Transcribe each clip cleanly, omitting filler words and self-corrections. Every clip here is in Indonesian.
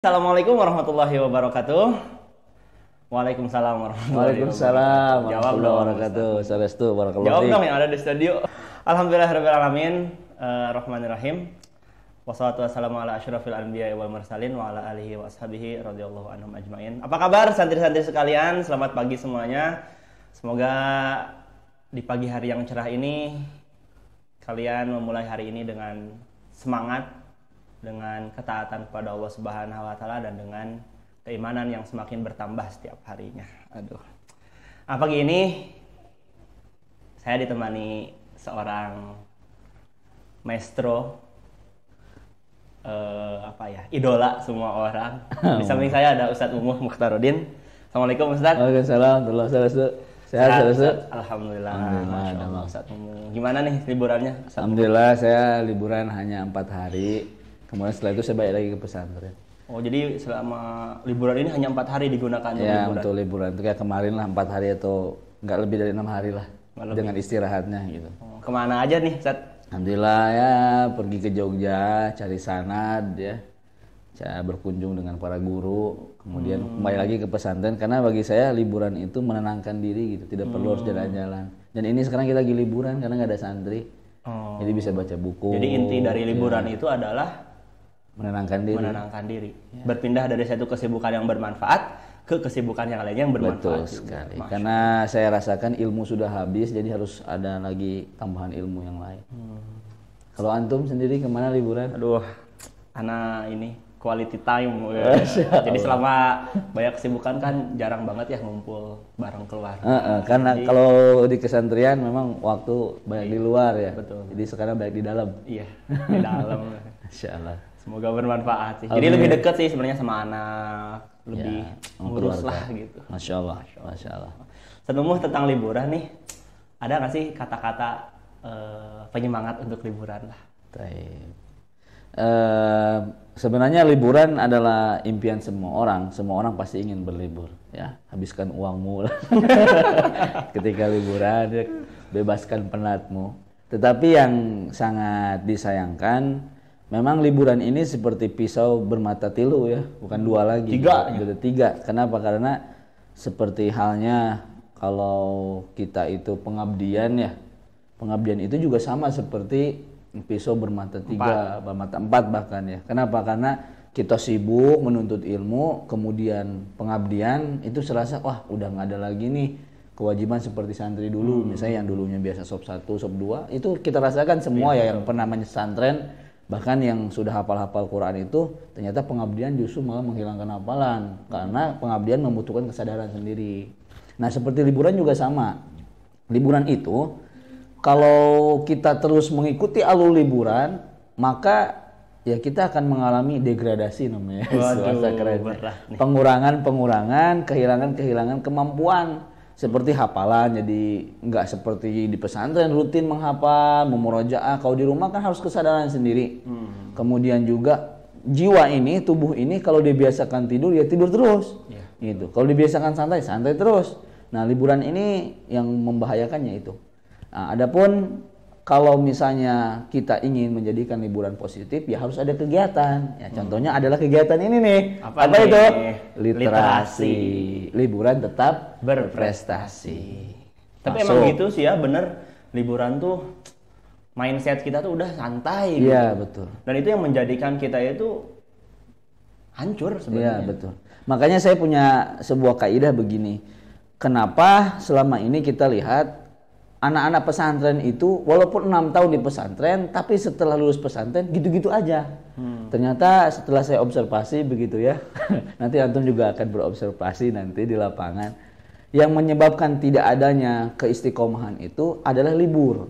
Assalamualaikum warahmatullahi wabarakatuh. Waalaikumsalam warahmatullahi Waalaikumsalam wabarakatuh. Jawab dong. wabarakatuh. Sarestu barakallahu Jawab fiik. dong yang ada di studio. Alhamdulillahirabbil alamin. Rahmanirrahim. Wassalatu wassalamu ala asyrafil anbiya'i wal mursalin wa ala alihi wa ashabihi radhiyallahu anhum ajmain. Apa kabar santri-santri sekalian? Selamat pagi semuanya. Semoga di pagi hari yang cerah ini kalian memulai hari ini dengan semangat, dengan ketaatan kepada Allah Subhanahu wa taala dan dengan keimanan yang semakin bertambah setiap harinya. Aduh. Pagi ini saya ditemani seorang maestro, idola semua orang. Di samping saya ada Ustadz Umuh Mukhtaruddin. Assalamualaikum Ustadz. Waalaikumsalam warahmatullahi wabarakatuh. Sehat Ustaz? Alhamdulillah. Alhamdulillah. Masya Allah, Ustadz Umuh. Gimana nih liburannya? Alhamdulillah saya liburan hanya 4 hari. Kemudian setelah itu saya balik lagi ke pesantren. Oh, jadi selama liburan ini hanya 4 hari digunakan untuk Ya liburan? untuk liburan itu kayak kemarin lah 4 hari atau nggak lebih dari 6 hari lah. Dengan istirahatnya gitu. Oh, kemana aja nih Ustadz? Alhamdulillah ya pergi ke Jogja cari sanad ya. Saya berkunjung dengan para guru, kemudian kembali lagi ke pesantren karena bagi saya liburan itu menenangkan diri gitu, tidak perlu harus jalan-jalan. Dan ini sekarang kita lagi liburan karena nggak ada santri, jadi bisa baca buku. Jadi inti dari liburan itu adalah menenangkan diri. menenangkan diri. Berpindah dari satu kesibukan yang bermanfaat ke kesibukan yang lainnya yang bermanfaat. Betul sekali. Karena saya rasakan ilmu sudah habis, jadi harus ada lagi tambahan ilmu yang lain. Kalau antum sendiri kemana liburan? Aduh, anak ini quality time. Jadi selama banyak kesibukan kan jarang banget ya ngumpul bareng keluarga. Karena kalau di kesantrian memang waktu banyak di luar ya. Betul. Jadi sekarang banyak di dalam. Iya, di dalam. Insya Allah. Semoga bermanfaat sih. Jadi Amin. lebih dekat sih sebenarnya sama anak, lebih ngurus lah gitu. Masya Allah. Masya Allah. Senumuh tentang liburan nih, ada nggak sih kata-kata penyemangat untuk liburan lah? Baik. Sebenarnya liburan adalah impian semua orang. Semua orang pasti ingin berlibur. Ya, habiskan uangmu lah. Ketika liburan, ya, bebaskan penatmu. Tetapi yang sangat disayangkan, memang liburan ini seperti pisau bermata tilu ya, bukan 2 lagi. 3. Gitu, 3. Kenapa? Karena seperti halnya kalau kita itu pengabdian ya, pengabdian itu juga sama seperti pisau bermata 3, bermata 4 bahkan ya. Kenapa? Karena kita sibuk menuntut ilmu, kemudian pengabdian itu serasa wah udah nggak ada lagi nih kewajiban seperti santri dulu. Misalnya yang dulunya biasa sop 1, sop 2, itu kita rasakan semua ya yang pernah pesantren. Bahkan yang sudah hafal-hafal Quran itu ternyata pengabdian justru malah menghilangkan hafalan karena pengabdian membutuhkan kesadaran sendiri. Nah, seperti liburan juga sama. Liburan itu kalau kita terus mengikuti alur liburan, maka ya kita akan mengalami degradasi namanya. Pengurangan, kehilangan kemampuan. Seperti hafalan, jadi nggak seperti di pesantren rutin menghafal, memurojaah. Kalau di rumah kan harus kesadaran sendiri. Kemudian juga jiwa ini, tubuh ini kalau dibiasakan tidur ya tidur terus. Gitu. Kalau dibiasakan santai, santai terus. Nah, liburan ini yang membahayakannya itu. Nah, adapun kalau misalnya kita ingin menjadikan liburan positif, ya harus ada kegiatan. Ya, contohnya adalah kegiatan ini nih. Apa itu? Literasi. Liburan tetap berprestasi. Tapi emang gitu sih ya, bener. Liburan tuh mindset kita tuh udah santai. Iya, gitu. betul. Dan itu yang menjadikan kita itu hancur sebenarnya. Iya, betul. Makanya saya punya sebuah kaidah begini. Kenapa selama ini kita lihat anak-anak pesantren itu walaupun 6 tahun di pesantren, tapi setelah lulus pesantren gitu-gitu aja. Ternyata setelah saya observasi begitu ya, nanti antum juga akan berobservasi nanti di lapangan. Yang menyebabkan tidak adanya keistiqomahan itu adalah libur.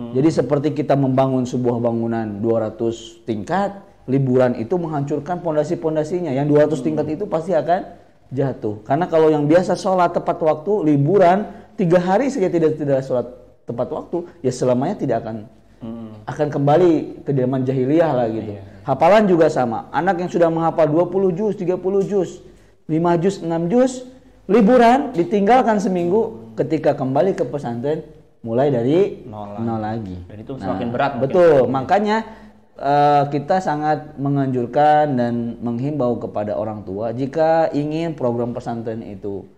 Jadi seperti kita membangun sebuah bangunan 200 tingkat, liburan itu menghancurkan pondasi-pondasinya. Yang 200 tingkat itu pasti akan jatuh. Karena kalau yang biasa sholat tepat waktu, liburan 3 hari saja tidak sholat tepat waktu, ya selamanya tidak akan kembali ke zaman jahiliyah lah gitu. Hafalan juga sama. Anak yang sudah menghafal 20 juz, 30 juz, 5 juz, 6 juz, liburan ditinggalkan seminggu, ketika kembali ke pesantren mulai dari nol lagi. Dan itu semakin berat. Betul. Makanya kita sangat menganjurkan dan menghimbau kepada orang tua jika ingin program pesantren itu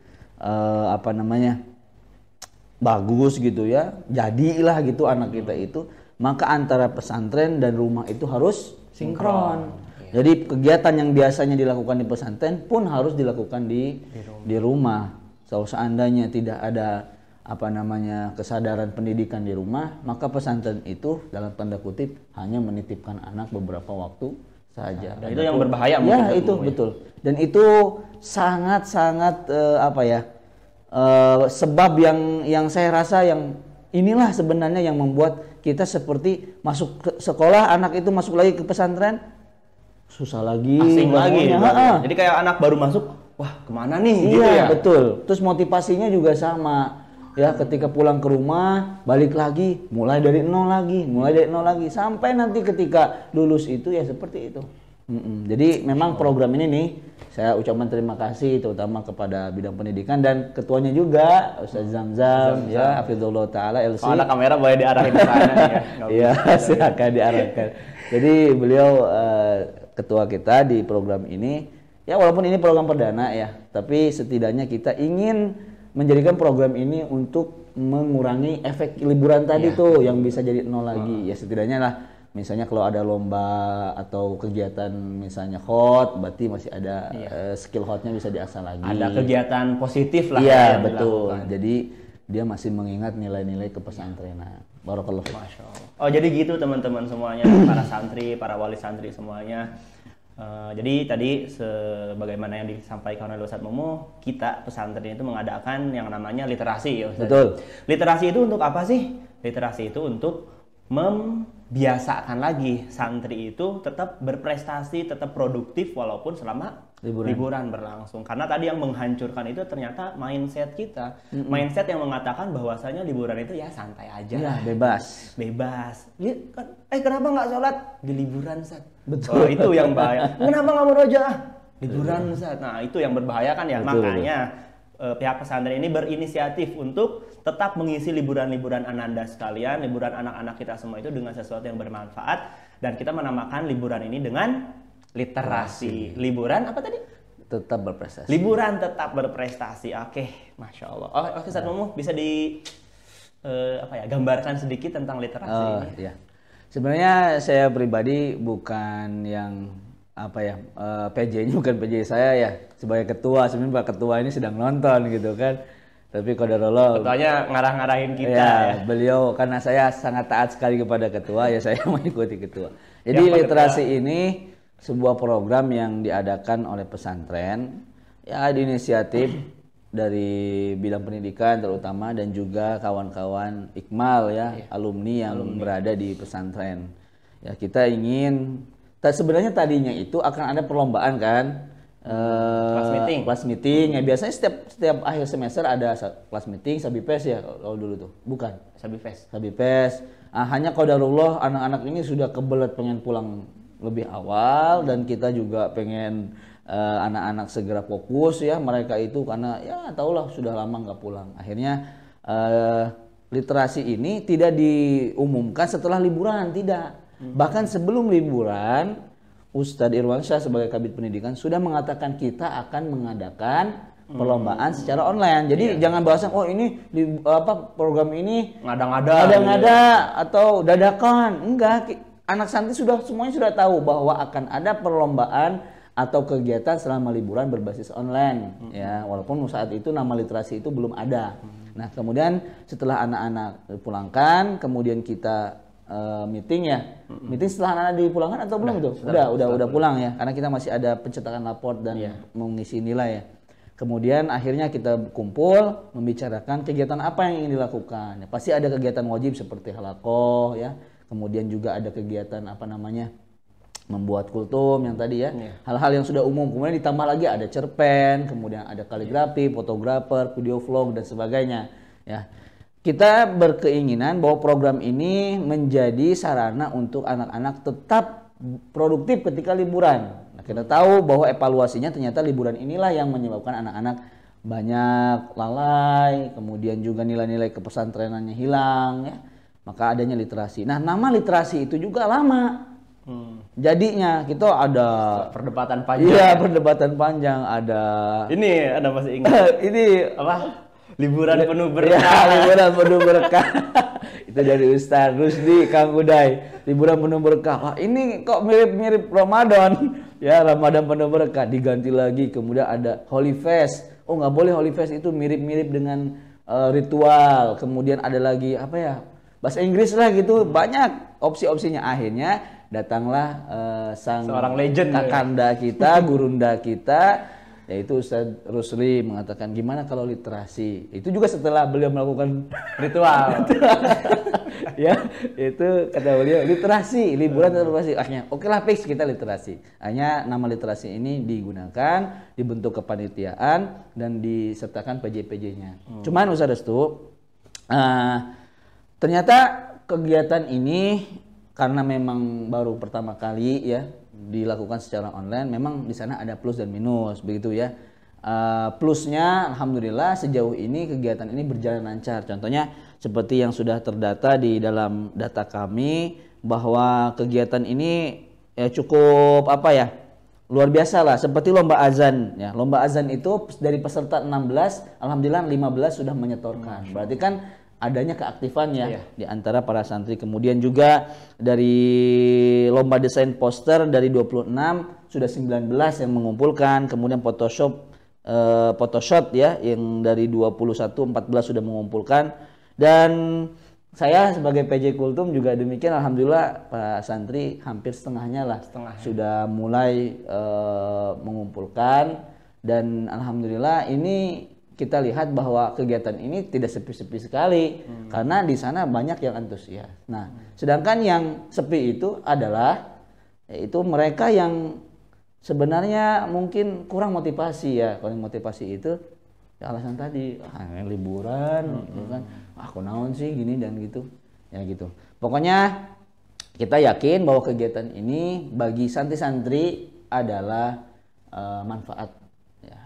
bagus gitu ya, jadilah gitu anak kita itu, maka antara pesantren dan rumah itu harus sinkron. Jadi kegiatan yang biasanya dilakukan di pesantren pun harus dilakukan di rumah. So, seandainya tidak ada kesadaran pendidikan di rumah, maka pesantren itu dalam tanda kutip hanya menitipkan anak beberapa waktu saja. Dan itu yang berbahaya. Ya itu betul. Dan itu sangat-sangat sebab yang saya rasa yang inilah sebenarnya yang membuat kita seperti masuk ke sekolah, anak itu masuk lagi ke pesantren susah lagi, asing lagi. Jadi kayak anak baru masuk, wah kemana nih? Iya gitu ya? Betul. Terus motivasinya juga sama. Ya, ketika pulang ke rumah, balik lagi, mulai dari nol lagi, sampai nanti ketika lulus itu ya seperti itu. Jadi memang program ini nih, saya ucapkan terima kasih terutama kepada bidang pendidikan dan ketuanya juga, Ustaz Zamzam, ya, hafizallahu taala LC. Kalau ada kamera boleh diarahin ke sana ya. Iya, silakan diarahkan. Jadi beliau ketua kita di program ini, ya walaupun ini program perdana ya, tapi setidaknya kita ingin menjadikan program ini untuk mengurangi efek liburan tadi tuh yang bisa jadi nol lagi. Ya setidaknya lah, misalnya kalau ada lomba atau kegiatan misalnya hot, berarti masih ada skill hotnya bisa diasah lagi. Ada kegiatan positif lah. Iya betul. Jadi dia masih mengingat nilai-nilai kepesantrenan. Barakallahu fiik. Masya Allah. Oh jadi gitu teman-teman semuanya, para santri, para wali santri semuanya. Jadi tadi sebagaimana yang disampaikan oleh Ustadz Mumu, kita pesantren itu mengadakan yang namanya literasi ya Ustadz. Betul. Literasi itu untuk apa sih? Literasi itu untuk membiasakan lagi santri itu tetap berprestasi, tetap produktif walaupun selama liburan berlangsung. Karena tadi yang menghancurkan itu ternyata mindset kita. Mindset yang mengatakan bahwasanya liburan itu ya santai aja. Ya, bebas. Kenapa nggak sholat di liburan, Ustaz? Betul. Itu yang bahaya. Kenapa nggak murojaah? Liburan, Ustaz. Nah, itu yang berbahaya kan ya. Betul. Makanya pihak pesantren ini berinisiatif untuk tetap mengisi liburan-liburan ananda sekalian, liburan anak-anak kita semua itu dengan sesuatu yang bermanfaat, dan kita menamakan liburan ini dengan literasi. Liburan apa tadi? Tetap berprestasi. Liburan tetap berprestasi. Oke, Masya Allah. Oke, Ustaz Mumu bisa gambarkan sedikit tentang literasi ini? Iya. Sebenarnya saya pribadi bukan yang PJ-nya bukan PJ saya ya, sebagai ketua. Sebenarnya Pak Ketua ini sedang nonton gitu kan. Tapi qadarullah, ketuanya ngarah-ngarahin kita ya. Beliau karena saya sangat taat sekali kepada ketua, ya saya mengikuti ketua. Jadi literasi ini sebuah program yang diadakan oleh pesantren, ya di inisiatif dari bidang pendidikan terutama, dan juga kawan-kawan Ikmal ya, alumni yang berada di pesantren. Ya kita ingin, sebenarnya tadinya itu akan ada perlombaan kan, kelas meeting ya, biasanya setiap akhir semester ada kelas meeting, sabipes ya kalau dulu tuh, bukan sabipes. Hanya qadarullah anak-anak ini sudah kebelet pengen pulang lebih awal, dan kita juga pengen anak-anak segera fokus ya, mereka itu karena ya tahulah sudah lama nggak pulang. Akhirnya literasi ini tidak diumumkan setelah liburan, tidak. Bahkan sebelum liburan, Ustadz Irwansyah sebagai Kabid Pendidikan sudah mengatakan kita akan mengadakan perlombaan secara online. Jadi jangan bahasan ini program ini ngada-ngada atau dadakan. Enggak, anak santri semuanya sudah tahu bahwa akan ada perlombaan atau kegiatan selama liburan berbasis online ya, walaupun saat itu nama literasi itu belum ada. Nah, kemudian setelah anak-anak dipulangkan, kemudian kita meeting ya. Meeting setelah anak-anak dipulangkan atau belum itu? Udah pulang ya. Karena kita masih ada pencetakan raport dan mengisi nilai ya. Kemudian akhirnya kita kumpul membicarakan kegiatan apa yang ingin dilakukan. Ya, pasti ada kegiatan wajib seperti halaqah ya. Kemudian juga ada kegiatan membuat kultum yang tadi ya. Hal-hal yang sudah umum. Kemudian ditambah lagi ada cerpen, kemudian ada kaligrafi, fotografer, video vlog dan sebagainya ya. Kita berkeinginan bahwa program ini menjadi sarana untuk anak-anak tetap produktif ketika liburan. Nah, kita tahu bahwa evaluasinya ternyata liburan inilah yang menyebabkan anak-anak banyak lalai, kemudian juga nilai-nilai kepesantrenannya hilang ya. Maka adanya literasi. Nah, nama literasi itu juga lama. Jadinya kita ada Perdebatan panjang. iya perdebatan panjang, ada Ini ada masih ingat ini apa? Liburan penuh ya, berkah. liburan penuh berkah. Itu dari Ustaz Rusdi Kang Uday, liburan penuh berkah. Wah, ini kok mirip-mirip Ramadan. Ya, Ramadan penuh berkah diganti lagi. Kemudian ada Holy Fest. Oh, nggak boleh, Holy Fest itu mirip-mirip dengan ritual. Kemudian ada lagi apa ya? Bahasa Inggris lah gitu. Banyak opsi-opsinya. Akhirnya datanglah sang Seorang legend kakanda kita, gurunda kita, yaitu Ustaz Rusli mengatakan gimana kalau literasi. Itu juga setelah beliau melakukan Ritual. ya, itu kata beliau literasi, liburan literasi. Akhirnya oke lah, fix kita literasi. Hanya nama literasi ini digunakan, dibentuk kepanitiaan dan disertakan PJ-PJ-nya. Cuman Ustaz Restu, ternyata kegiatan ini karena memang baru pertama kali ya dilakukan secara online, memang di sana ada plus dan minus begitu ya. Plusnya alhamdulillah sejauh ini kegiatan ini berjalan lancar. Contohnya seperti yang sudah terdata di dalam data kami bahwa kegiatan ini ya cukup apa ya? Luar biasa lah, seperti lomba azan ya. Lomba azan itu dari peserta 16, alhamdulillah 15 sudah menyetorkan. Berarti kan adanya keaktifan ya di antara para santri. Kemudian juga dari lomba desain poster dari 26 sudah 19 yang mengumpulkan. Kemudian Photoshop ya yang dari 21 14 sudah mengumpulkan. Dan saya sebagai PJ Kultum juga demikian, alhamdulillah Pak santri hampir setengahnya lah sudah mulai mengumpulkan. Dan alhamdulillah ini kita lihat bahwa kegiatan ini tidak sepi-sepi sekali karena di sana banyak yang antusias. Nah, sedangkan yang sepi itu adalah yaitu mereka yang sebenarnya mungkin kurang motivasi ya. Kurang motivasi itu ya alasan tadi, liburan gitu kan. Aku naon sih gini dan gitu. Ya gitu. Pokoknya kita yakin bahwa kegiatan ini bagi santri-santri adalah manfaat.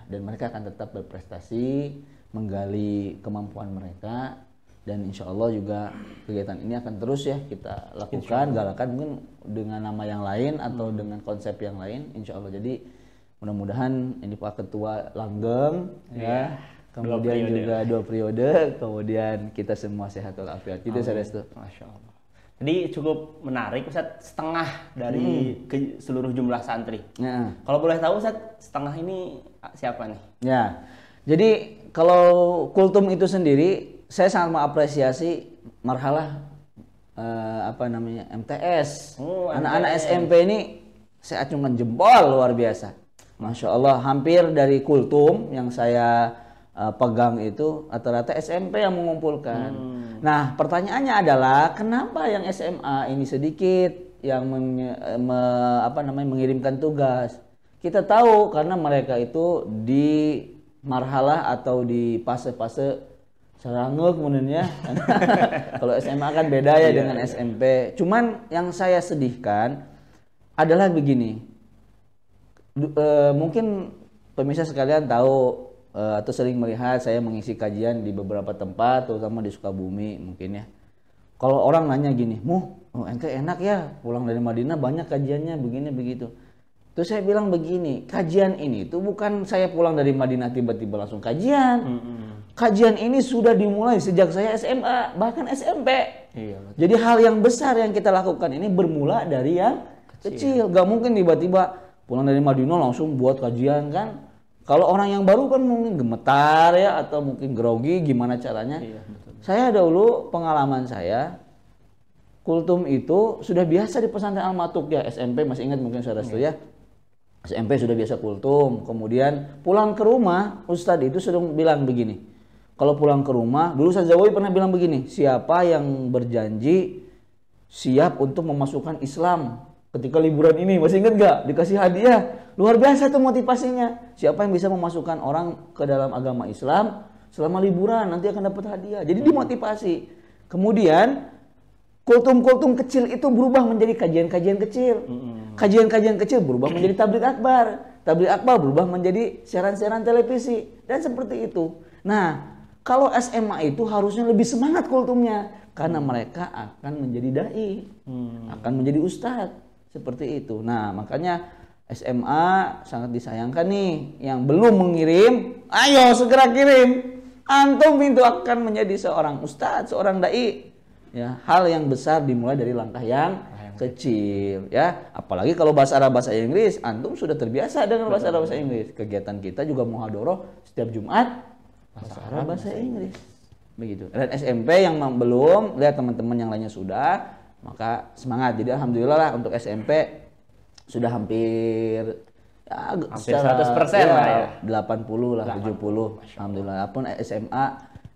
Dan mereka akan tetap berprestasi, menggali kemampuan mereka, dan insya Allah juga kegiatan ini akan terus ya kita lakukan, galakan mungkin dengan nama yang lain atau dengan konsep yang lain, insya Allah. Jadi mudah-mudahan ini Pak Ketua langgeng ya, kemudian juga 2 periode, kemudian kita semua sehat walafiat. Gitu saya Restu. Masya Allah. Jadi cukup menarik Ustaz, setengah dari seluruh jumlah santri. Ya. Kalau boleh tahu Ustaz, setengah ini siapa nih? Ya. Jadi kalau Kultum itu sendiri saya sangat mengapresiasi marhalah MTS. Anak-anak SMP ini saya acungkan jempol luar biasa. Masya Allah, hampir dari Kultum yang saya pegang itu rata-rata SMP yang mengumpulkan. Nah, pertanyaannya adalah kenapa yang SMA ini sedikit yang mengirimkan tugas? Kita tahu karena mereka itu di marhalah atau di fase-fase seranguk kemudian ya. Kalau SMA kan beda ya dengan SMP. Cuman yang saya sedihkan adalah begini. Mungkin pemirsa sekalian tahu atau sering melihat saya mengisi kajian di beberapa tempat, terutama di Sukabumi mungkin ya. Kalau orang nanya gini, ente enak ya pulang dari Madinah banyak kajiannya begini begitu. Terus saya bilang begini, kajian ini tuh bukan saya pulang dari Madinah tiba-tiba langsung kajian. Kajian ini sudah dimulai sejak saya SMA, bahkan SMP. Jadi hal yang besar yang kita lakukan ini bermula dari yang kecil. Gak mungkin tiba-tiba pulang dari Madinah langsung buat kajian kan. Kalau orang yang baru kan mungkin gemetar ya atau mungkin grogi gimana caranya. Saya dahulu pengalaman saya Kultum itu sudah biasa di pesantren Al-Matuk ya, SMP masih ingat mungkin saudara ya. SMP sudah biasa Kultum, kemudian pulang ke rumah Ustadz itu sudah bilang begini. Kalau pulang ke rumah, dulu Ustadz Zawawi pernah bilang begini, siapa yang berjanji siap untuk memasukkan Islam ketika liburan ini, masih ingat gak? Dikasih hadiah, luar biasa tuh motivasinya. Siapa yang bisa memasukkan orang ke dalam agama Islam selama liburan, nanti akan dapat hadiah. Jadi dimotivasi. Kemudian kultum-kultum kecil itu berubah menjadi kajian-kajian kecil. Kajian-kajian kecil berubah menjadi tabligh akbar. Tabligh akbar berubah menjadi siaran-siaran televisi. Dan seperti itu. Nah, kalau SMA itu harusnya lebih semangat kultumnya. Karena mereka akan menjadi da'i. Akan menjadi ustadz. seperti itu. Nah, makanya SMA sangat disayangkan nih, yang belum mengirim, ayo segera kirim. Antum itu akan menjadi seorang ustadz, seorang dai. Ya, hal yang besar dimulai dari langkah yang kecil, ya. Apalagi kalau bahasa Arab bahasa Inggris, antum sudah terbiasa dengan bahasa Arab bahasa Inggris. Kegiatan kita juga muhadharah setiap Jumat bahasa Arab bahasa Inggris. Begitu. Dan SMP yang belum, lihat teman-teman yang lainnya sudah, maka semangat. Jadi alhamdulillah lah untuk SMP sudah hampir ya, hampir 100% lah ya. 80 lah, 70. Alhamdulillah. Pun SMA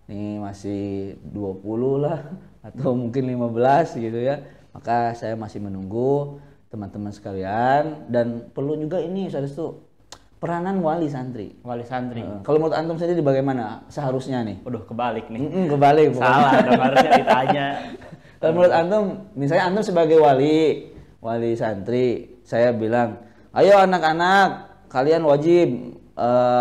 nih masih 20 lah atau mungkin 15 gitu ya. Maka saya masih menunggu teman-teman sekalian, dan perlu juga ini Ustaz itu peranan wali santri. Wali santri. Kalau menurut antum sendiri bagaimana seharusnya nih? Waduh, kebalik nih. Kebalik. Salah, dong, harusnya ditanya. Kalau menurut antum, misalnya antum sebagai wali santri, saya bilang, ayo anak-anak, kalian wajib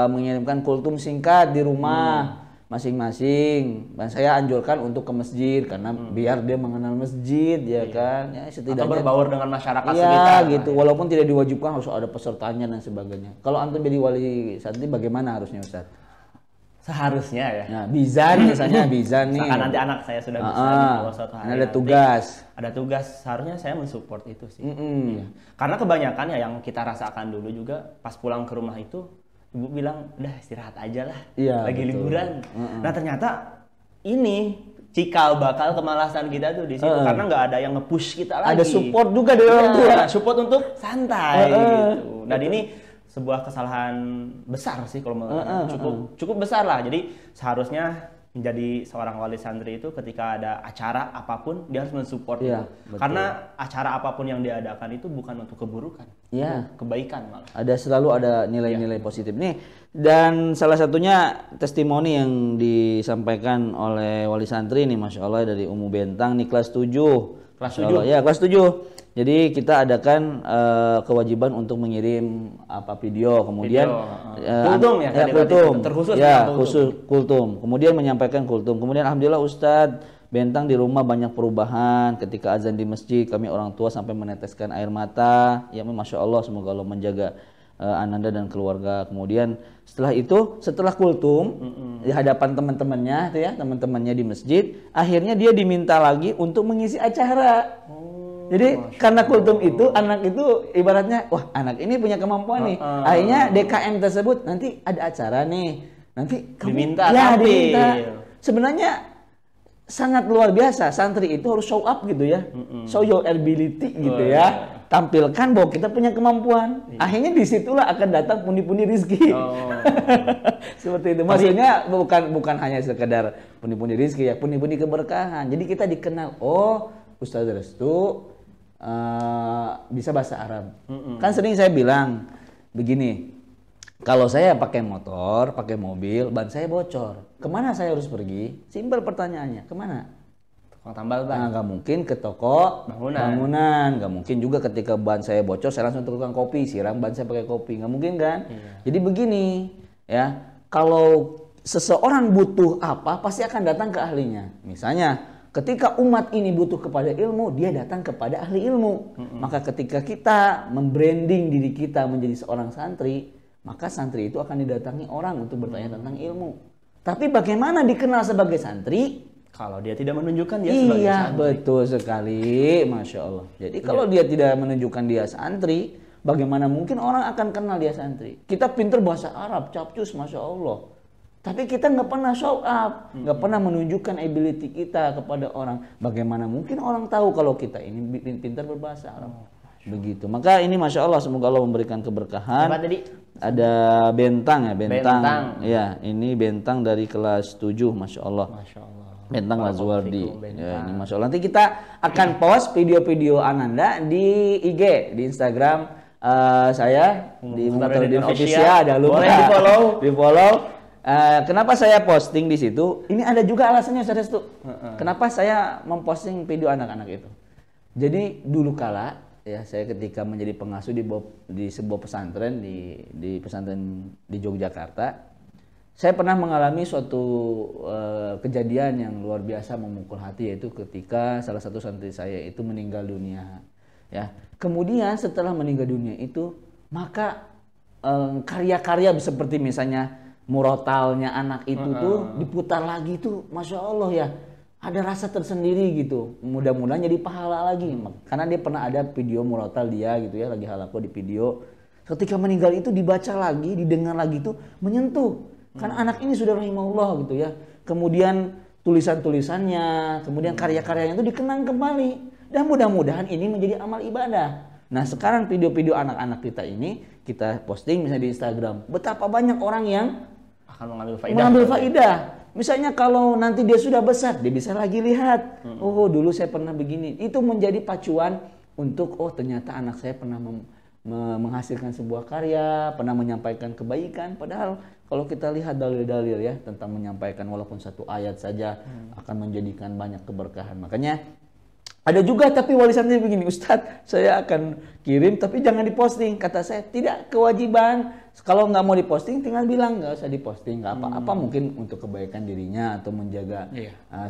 mengirimkan kultum singkat di rumah masing-masing. Dan saya anjurkan untuk ke masjid karena biar dia mengenal masjid, ya kan? Ya, setidaknya atau berbaur dengan masyarakat ya, sekitar. gitu. Walaupun tidak diwajibkan harus ada pesertanya dan sebagainya. Kalau antum jadi wali santri bagaimana harusnya, Ustaz? Seharusnya ya. Nah, bizan misalnya, bizan nih. Misalkan nanti anak saya sudah bisa gitu, suatu hari ada tugas. Ada tugas, seharusnya saya mensupport itu sih. Iya. Karena kebanyakan ya yang kita rasakan dulu juga pas pulang ke rumah itu, ibu bilang, udah istirahat aja lah, lagi betul. Liburan. Nah ternyata ini cikal bakal kemalasan kita tuh di situ, karena nggak ada yang nge-push kita lagi. Ada support juga dari orang tua. Support untuk santai gitu. Dan ini sebuah kesalahan besar sih kalau cukup besar lah. Jadi seharusnya menjadi seorang wali santri itu ketika ada acara apapun dia harus mensupport karena acara apapun yang diadakan itu bukan untuk keburukan, kebaikan malah. Selalu ada nilai-nilai positif nih. Dan salah satunya testimoni yang disampaikan oleh wali santri nih, Masya Allah, dari Umu Bentang nih, kelas 7. Kelas 7? Ya, kelas 7. Jadi kita adakan kewajiban untuk mengirim video, kemudian kultum ya, kultum, terkhusus khusus kultum. Kemudian menyampaikan kultum. Kemudian alhamdulillah Ustadz Bentang di rumah banyak perubahan. Ketika azan di masjid, kami orang tua sampai meneteskan air mata. Ya, Masya Allah, semoga Allah menjaga Ananda dan keluarga. Kemudian setelah kultum di hadapan teman-temannya, itu ya, teman-temannya di masjid, akhirnya dia diminta lagi untuk mengisi acara. Jadi karena kultum itu, anak itu ibaratnya, wah anak ini punya kemampuan nih. Akhirnya DKM tersebut nanti ada acara nih, nanti diminta. Sebenarnya sangat luar biasa. Santri itu harus show up gitu ya, show your ability gitu ya. Tampilkan bahwa kita punya kemampuan. Akhirnya disitulah akan datang pundi-pundi rizki. Seperti itu. Maksudnya bukan hanya sekedar pundi-pundi rizki ya, pundi-pundi keberkahan. Jadi kita dikenal, oh Ustaz Restu bisa bahasa Arab. Kan sering saya bilang begini, kalau saya pakai motor, pakai mobil, ban saya bocor, kemana saya harus pergi? Simpel pertanyaannya, kemana? Tukang tambal ban. Nggak mungkin ke toko bangunan, nggak mungkin juga ketika ban saya bocor saya langsung ke tukang kopi, siram ban saya pakai kopi, nggak mungkin kan? Jadi begini, ya, kalau seseorang butuh apa, pasti akan datang ke ahlinya. Misalnya, ketika umat ini butuh kepada ilmu, dia datang kepada ahli ilmu. Maka ketika kita membranding diri kita menjadi seorang santri, maka santri itu akan didatangi orang untuk bertanya tentang ilmu. Tapi bagaimana dikenal sebagai santri? Kalau dia tidak menunjukkan dia sebagai santri. Iya, betul sekali. Masya Allah. Jadi kalau dia tidak menunjukkan dia santri, bagaimana mungkin orang akan kenal dia santri? Kita pinter bahasa Arab, capcus, Masya Allah. Tapi kita nggak pernah show up, nggak pernah menunjukkan ability kita kepada orang. Bagaimana mungkin orang tahu kalau kita ini pintar berbahasa Arab? Begitu. Maka ini Masya Allah, semoga Allah memberikan keberkahan. Apa tadi? Ada Bentang ya, Bentang. Ya, ini Bentang dari kelas 7, Masya Allah. Masya Allah. Bentang Lazwardi. Ya, ini Masya Allah. Nanti kita akan post video-video Ananda di IG, di Instagram saya, di Mukhtaruddin Official. Ada lupa. Boleh di follow. Kenapa saya posting di situ? Ini ada juga alasannya, Ustaz Restu. Kenapa saya memposting video anak-anak itu? Jadi dulu kala ya, saya ketika menjadi pengasuh di sebuah pesantren di pesantren di Yogyakarta, saya pernah mengalami suatu kejadian yang luar biasa memukul hati, yaitu ketika salah satu santri saya itu meninggal dunia. Ya. Kemudian setelah meninggal dunia itu, maka karya-karya seperti misalnya murotalnya anak itu tuh diputar lagi tuh, masya Allah ya, ada rasa tersendiri gitu. Mudah-mudahan jadi pahala lagi, karena dia pernah ada video murotal dia gitu ya, lagi halaqah di video. Ketika meninggal itu dibaca lagi, didengar lagi tuh menyentuh. Karena anak ini sudah rahimahullah gitu ya. Kemudian tulisan-tulisannya, kemudian karya-karyanya itu dikenang kembali. Dan mudah-mudahan ini menjadi amal ibadah. Nah sekarang video-video anak-anak kita ini, kita posting misalnya di Instagram. Betapa banyak orang yang akan mengambil faidah. Misalnya kalau nanti dia sudah besar, dia bisa lagi lihat. Oh dulu saya pernah begini. Itu menjadi pacuan untuk, oh ternyata anak saya pernah menghasilkan sebuah karya, pernah menyampaikan kebaikan. Padahal kalau kita lihat dalil-dalil ya tentang menyampaikan walaupun satu ayat saja akan menjadikan banyak keberkahan. Makanya ada juga tapi wali santri begini, Ustadz saya akan kirim tapi jangan diposting. Kata saya tidak kewajiban. Kalau nggak mau diposting tinggal bilang, nggak usah diposting, nggak apa-apa, mungkin untuk kebaikan dirinya atau menjaga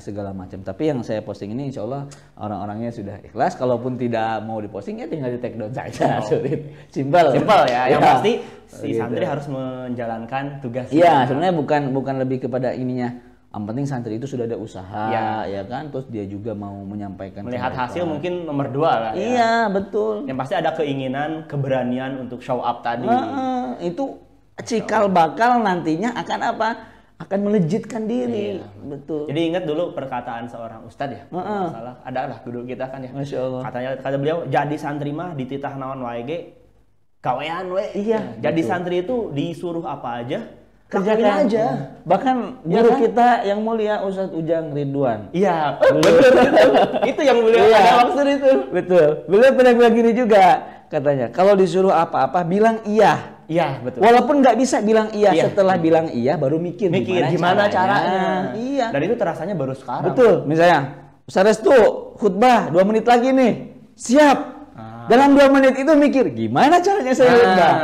segala macam. Tapi yang saya posting ini insya Allah orang-orangnya sudah ikhlas. Kalaupun tidak mau diposting ya tinggal di take down saja. Sulit, simpel ya. Yang pasti si santri harus menjalankan tugas. Iya, sebenarnya bukan lebih kepada ininya. Yang penting santri itu sudah ada usaha, ya kan, terus dia juga mau menyampaikan. Melihat hasil mungkin nomor 2 lah. Iya, betul. Yang pasti ada keinginan, keberanian untuk show up tadi. Itu cikal bakal nantinya akan apa? Akan melejitkan diri. Betul. Jadi ingat dulu perkataan seorang ustadz ya. Salah, ada lah guru kita kan ya. Masya Allah. Kata beliau, jadi santri mah dititah naon wae ge kawean we. Iya. Jadi santri itu disuruh apa aja, kerjakan aja. Bahkan guru kita yang mulia Ustadz Ujang Ridwan. Iya, betul itu yang beliau ada maksud itu. Betul. Beliau pernah bilang gini juga katanya, kalau disuruh apa-apa bilang iya. Iya, betul. Walaupun nggak bisa bilang iya, setelah bilang iya baru mikir gimana caranya. Iya. Dan itu terasanya baru sekarang. Betul. Misalnya, Ustaz Restu khutbah 2 menit lagi nih. Siap. Dalam 2 menit itu mikir gimana caranya saya khutbah.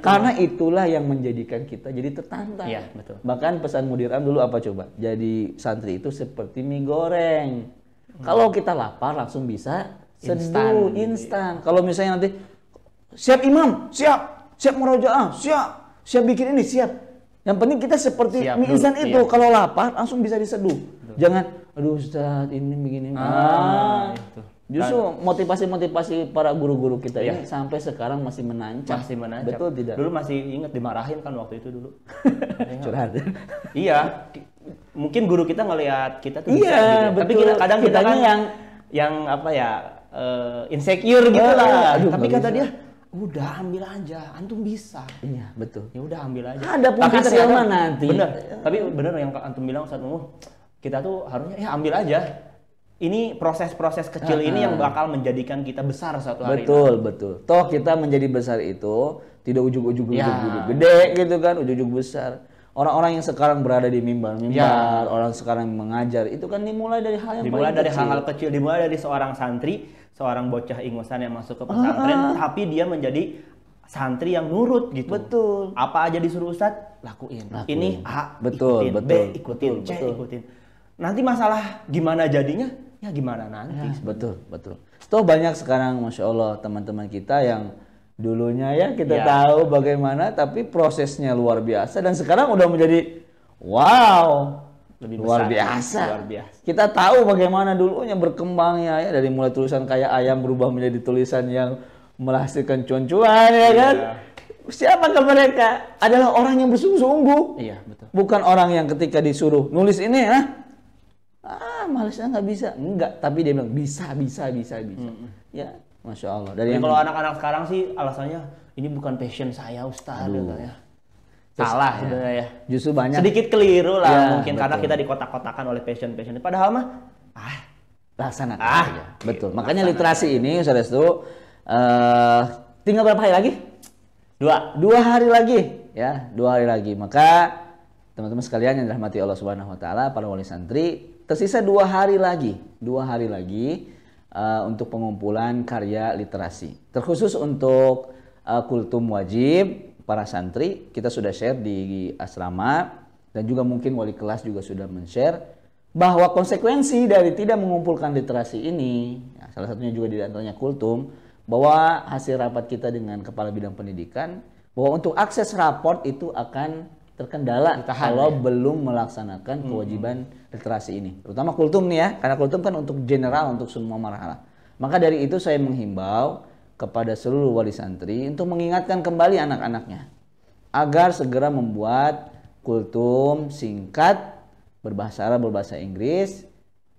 Karena itulah yang menjadikan kita jadi tertantang. Iya, betul. Bahkan pesan Mudir Am dulu apa coba? Jadi santri itu seperti mie goreng. Kalau kita lapar langsung bisa seduh instan. Kalau misalnya nanti siap imam, siap murojaah, siap bikin ini, siap. Yang penting kita seperti mie instan itu. Kalau lapar langsung bisa diseduh. Jangan, aduh Ustaz ini begini. Itu. Justru motivasi para guru-guru kita ini sampai sekarang masih menancap. Betul tidak? Dulu masih ingat dimarahin kan waktu itu dulu. Curhat. Iya. Mungkin guru kita ngelihat kita tuh bisa gitu. Tapi kadang kita kan yang apa ya, insecure gitu lah. Tapi kata dia, udah ambil aja, antum bisa. Iya, betul. Ya udah ambil aja. Ada pun hasil mah nanti. Bener. Tapi bener yang antum bilang Ustaz kita tuh harusnya ya ambil aja. Ini proses-proses kecil ini yang bakal menjadikan kita besar suatu hari. Betul. Toh kita menjadi besar itu tidak ujug-ujug gede gitu kan, ujug-ujug besar. Orang-orang yang sekarang berada di mimbar, orang sekarang mengajar itu kan dimulai dari hal yang hal kecil, dimulai dari seorang santri, seorang bocah ingusan yang masuk ke pesantren, tapi dia menjadi santri yang nurut gitu. Betul. Apa aja disuruh Ustadz, lakuin. Ini A, betul, ikutin, B, ikutin, C, ikutin. Nanti masalah gimana jadinya, ya gimana nanti. Betul. Toh banyak sekarang Masya Allah teman-teman kita yang dulunya ya kita tahu bagaimana, tapi prosesnya luar biasa dan sekarang udah menjadi lebih luar biasa. Kita tahu bagaimana dulunya berkembangnya ya, dari mulai tulisan kayak ayam berubah menjadi tulisan yang menghasilkan cuan-cuan ya kan. Siapakah mereka? Adalah orang yang bersungguh-sungguh. Iya, betul. Bukan orang yang ketika disuruh nulis ini malesnya nggak bisa. Enggak, tapi dia bilang bisa. Ya, Masya Allah. Dari kalau anak-anak sekarang sih alasannya ini bukan passion saya Ustaz katanya. Salah sebenarnya ya. Justru banyak. Sedikit keliru lah mungkin karena kita dikotak-kotakan oleh passion. Padahal mah laksanakan aja. Betul. Makanya literasi ini Ustaz Restu tinggal berapa hari lagi? 2 hari lagi ya, 2 hari lagi. Maka teman-teman sekalian yang dirahmati Allah Subhanahu wa taala, para wali santri, tersisa 2 hari lagi. 2 hari lagi untuk pengumpulan karya literasi. Terkhusus untuk kultum wajib para santri, kita sudah share di asrama dan juga mungkin wali kelas juga sudah men-share bahwa konsekuensi dari tidak mengumpulkan literasi ini, ya, salah satunya juga di antaranya kultum, bahwa hasil rapat kita dengan Kepala Bidang Pendidikan bahwa untuk akses raport itu akan terkendala kalau belum melaksanakan kewajiban literasi ini. Terutama kultum nih ya, karena kultum kan untuk general untuk semua marhalah. Maka dari itu saya menghimbau kepada seluruh wali santri untuk mengingatkan kembali anak-anaknya agar segera membuat kultum singkat berbahasa Arab, berbahasa Inggris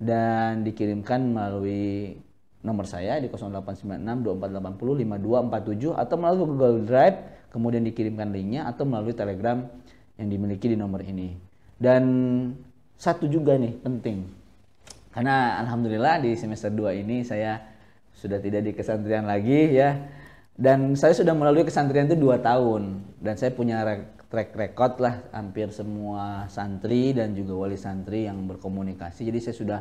dan dikirimkan melalui nomor saya di 0896 2480 5247 atau melalui Google Drive, kemudian dikirimkan linknya atau melalui Telegram yang dimiliki di nomor ini. Dan satu juga nih penting, karena alhamdulillah di semester 2 ini saya sudah tidak di kesantrian lagi ya, dan saya sudah melalui kesantrian itu 2 tahun dan saya punya track record lah hampir semua santri dan juga wali santri yang berkomunikasi. Jadi saya sudah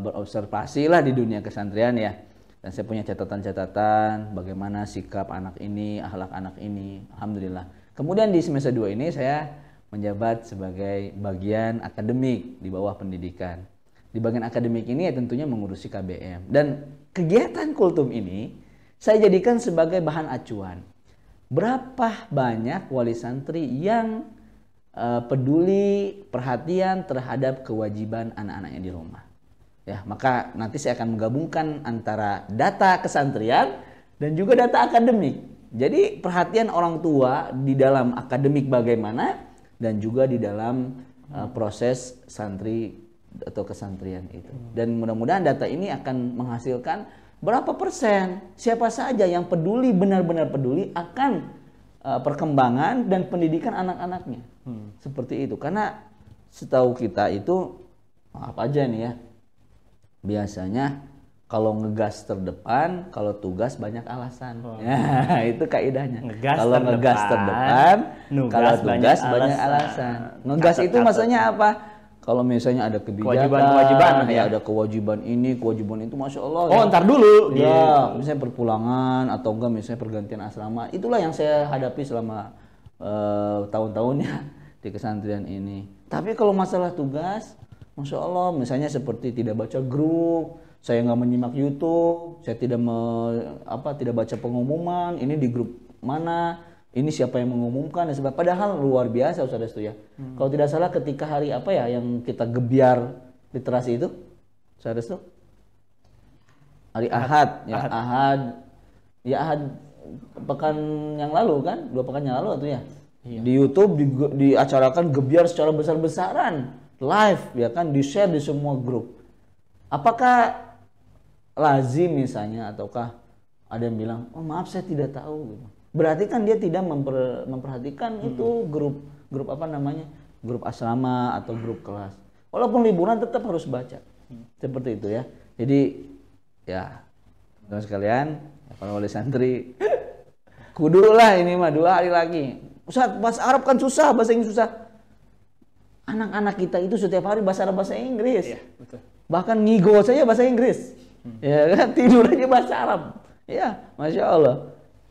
berobservasi lah di dunia kesantrian ya, dan saya punya catatan-catatan bagaimana sikap anak ini, akhlak anak ini, alhamdulillah. Kemudian di semester 2 ini saya menjabat sebagai bagian akademik di bawah pendidikan. Di bagian akademik ini ya tentunya mengurusi KBM. Dan kegiatan kultum ini saya jadikan sebagai bahan acuan. Berapa banyak wali santri yang peduli, perhatian terhadap kewajiban anak-anaknya di rumah. Ya, maka nanti saya akan menggabungkan antara data kesantrian dan juga data akademik. Jadi perhatian orang tua di dalam akademik bagaimana dan juga di dalam proses santri atau kesantrian itu. Dan mudah-mudahan data ini akan menghasilkan berapa persen, siapa saja yang peduli, benar-benar peduli akan perkembangan dan pendidikan anak-anaknya. Seperti itu. Karena setahu kita itu apa aja nih ya, biasanya kalau ngegas terdepan, kalau tugas banyak alasan. Ya, itu kaidahnya. Kalau ngegas terdepan, kalau tugas banyak alasan. Ngegas itu maksudnya apa? Kalau misalnya ada kebijakan, kewajiban ya ada kewajiban ini, kewajiban itu, masya Allah. Oh, ya. Ntar dulu. Ya, misalnya perpulangan atau enggak misalnya pergantian asrama. Itulah yang saya hadapi selama tahun-tahunnya di kesantrian ini. Tapi kalau masalah tugas, masya Allah, misalnya seperti tidak baca grup, saya nggak menyimak YouTube, saya tidak tidak baca pengumuman, ini di grup mana, ini siapa yang mengumumkan, dan sebagainya. Padahal luar biasa Ustaz Restu ya. Kalau tidak salah ketika hari apa ya yang kita gebiar literasi itu, Ustaz Restu? Hari Ahad, ya Ahad pekan yang lalu kan, 2 pekan yang lalu atau ya. Iya. Di YouTube diacarakan gebiar secara besar-besaran, live ya kan, di-share di semua grup. Apakah lazim misalnya, ataukah ada yang bilang, oh maaf saya tidak tahu gitu. Berarti kan dia tidak memperhatikan itu grup apa namanya, grup asrama atau grup kelas. Walaupun liburan tetap harus baca. Seperti itu ya. Jadi ya teman sekalian, para wali santri, kudu lah ini mah 2 hari lagi. Ustaz, bahasa Arab kan susah, bahasa Inggris susah. Anak-anak kita itu setiap hari bahasa Arab, bahasa Inggris. Iya, betul. Bahkan ngigo saja bahasa Inggris. Ya kan, tidur aja bahasa Arab. Ya, Masya Allah.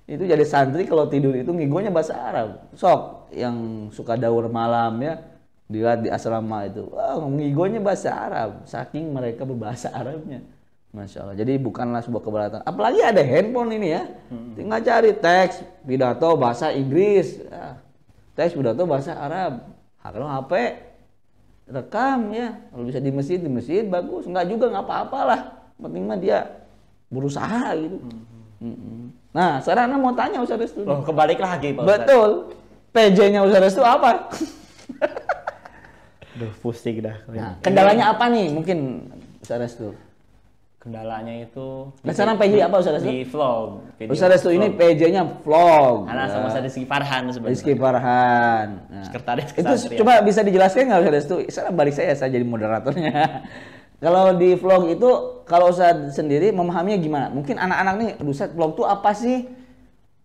Itu jadi santri kalau tidur itu ngigonya bahasa Arab. Sok yang suka daur malam ya, dilihat di asrama itu, wah, ngigonya bahasa Arab. Saking mereka berbahasa Arabnya. Masya Allah. Jadi bukanlah sebuah keberatan. Apalagi ada handphone ini ya. Tinggal cari teks pidato bahasa Inggris, ya. Teks pidato bahasa Arab. Kalau HP rekam ya. Kalau bisa di masjid bagus. Enggak juga nggak apa-apalah. Penting mah dia berusaha gitu. Nah, sekarang Anda mau tanya Ustaz Restu. Oh, kebalik lagi Pak Ustaz. Betul. PJ-nya Ustaz Restu apa? Duh, pusing dah. Nah, kendalanya apa nih? Mungkin Ustaz Restu. Kendalanya itu. Nah, sekarang PJ apa Ustaz Restu? Di vlog. Ustaz Restu ini PJ-nya vlog. Karena sama Ustaz Rizky Farhan sebenarnya. Rizky Farhan. Nah, sekretaris itu kesatria. Coba bisa dijelaskan nggak Ustaz Restu? Sekarang balik saya jadi moderatornya. Kalau di vlog itu, kalau Ustaz sendiri memahaminya gimana? Mungkin anak-anak nih, Ustaz, vlog itu apa sih?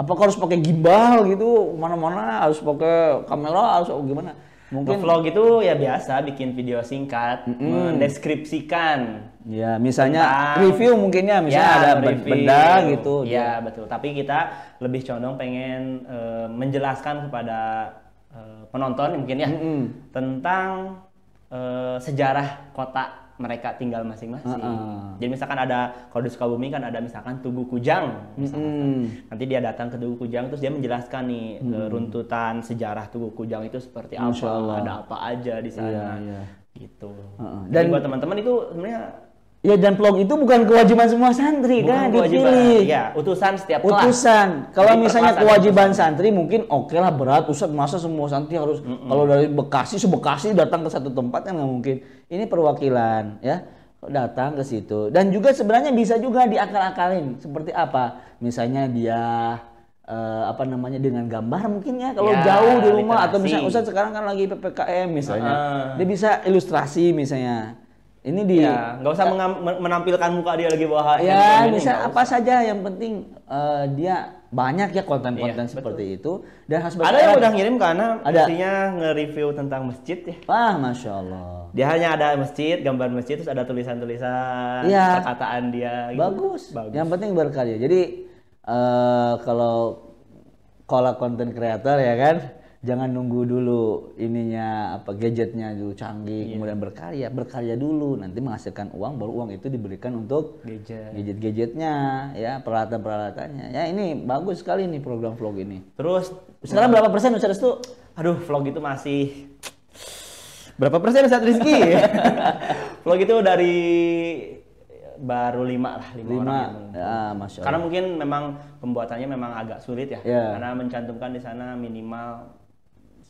Apakah harus pakai gimbal gitu? Mana-mana harus pakai kamera, harus gimana? Mungkin vlog itu ya biasa, bikin video singkat, mendeskripsikan. Ya, misalnya review mungkinnya, misalnya ya, ada benda gitu. Ya, betul. Tapi kita lebih condong pengen menjelaskan kepada penonton mungkin ya tentang sejarah kota mereka tinggal masing-masing. Jadi misalkan ada, kalau di Sukabumi kan ada misalkan Tugu Kujang, nanti dia datang ke Tugu Kujang terus dia menjelaskan nih runtutan sejarah Tugu Kujang itu seperti apa, ada apa aja di sana, gitu. Dan buat teman-teman itu sebenarnya ya, dan vlog itu bukan kewajiban semua santri, kan dipilih. Ya, utusan setiap kelas. Utusan. Kalau misalnya kewajiban santri mungkin oke lah, berat, Ustaz, masa semua santri harus kalau dari Bekasi se-Bekasi datang ke satu tempat kan nggak mungkin. Ini perwakilan ya, datang ke situ. Dan juga sebenarnya bisa juga diakal-akalin. Seperti apa? Misalnya dia dengan gambar mungkin ya, kalau jauh di rumah, atau misalnya Ustaz sekarang kan lagi PPKM misalnya. Dia bisa ilustrasi misalnya. Ini dia nggak usah menampilkan muka dia lagi bawa ya, bisa apa saja, yang penting dia banyak ya konten-konten seperti itu. Dan ada yang udah ngirim karena isinya nge-review tentang masjid ya. Wah, Masya Allah. Dia hanya ada masjid, gambar masjid, terus ada tulisan-tulisan perkataan dia gitu. Bagus. Yang penting berkarya. Jadi kalau konten kreator ya kan, jangan nunggu dulu ininya gadgetnya dulu canggih, kemudian berkarya dulu, nanti menghasilkan uang, baru uang itu diberikan untuk gadget-gadgetnya ya, peralatan-peralatannya. Ya, ini bagus sekali nih program vlog ini. Terus sekarang berapa persen Ustaz Restu? Aduh, vlog itu masih berapa persen Ustaz Rizky? Vlog itu dari baru 5 orang. Ya, Masya Allah. Karena mungkin memang pembuatannya memang agak sulit ya. Karena mencantumkan di sana minimal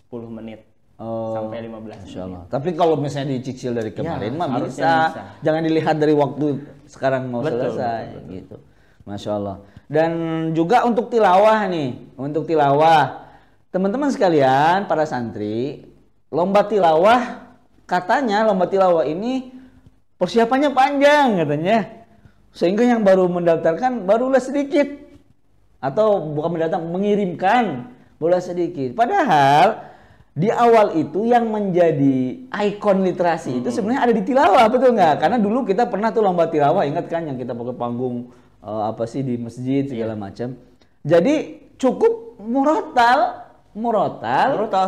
10 menit sampai 15 Masya Allah. Tapi kalau misalnya dicicil dari kemarin mah bisa. Jangan dilihat dari waktu sekarang mau selesai. Betul. Gitu. Masya Allah. Dan juga untuk tilawah nih, teman-teman sekalian, para santri, lomba tilawah, katanya lomba tilawah ini persiapannya panjang katanya. Sehingga yang baru mendaftarkan barulah sedikit. Atau bukan mengirimkan bola sedikit. Padahal di awal itu yang menjadi ikon literasi itu sebenarnya ada di tilawah, betul nggak? Karena dulu kita pernah tuh lomba tilawah, ingat kan, yang kita pakai panggung di masjid segala macam. Jadi cukup murotal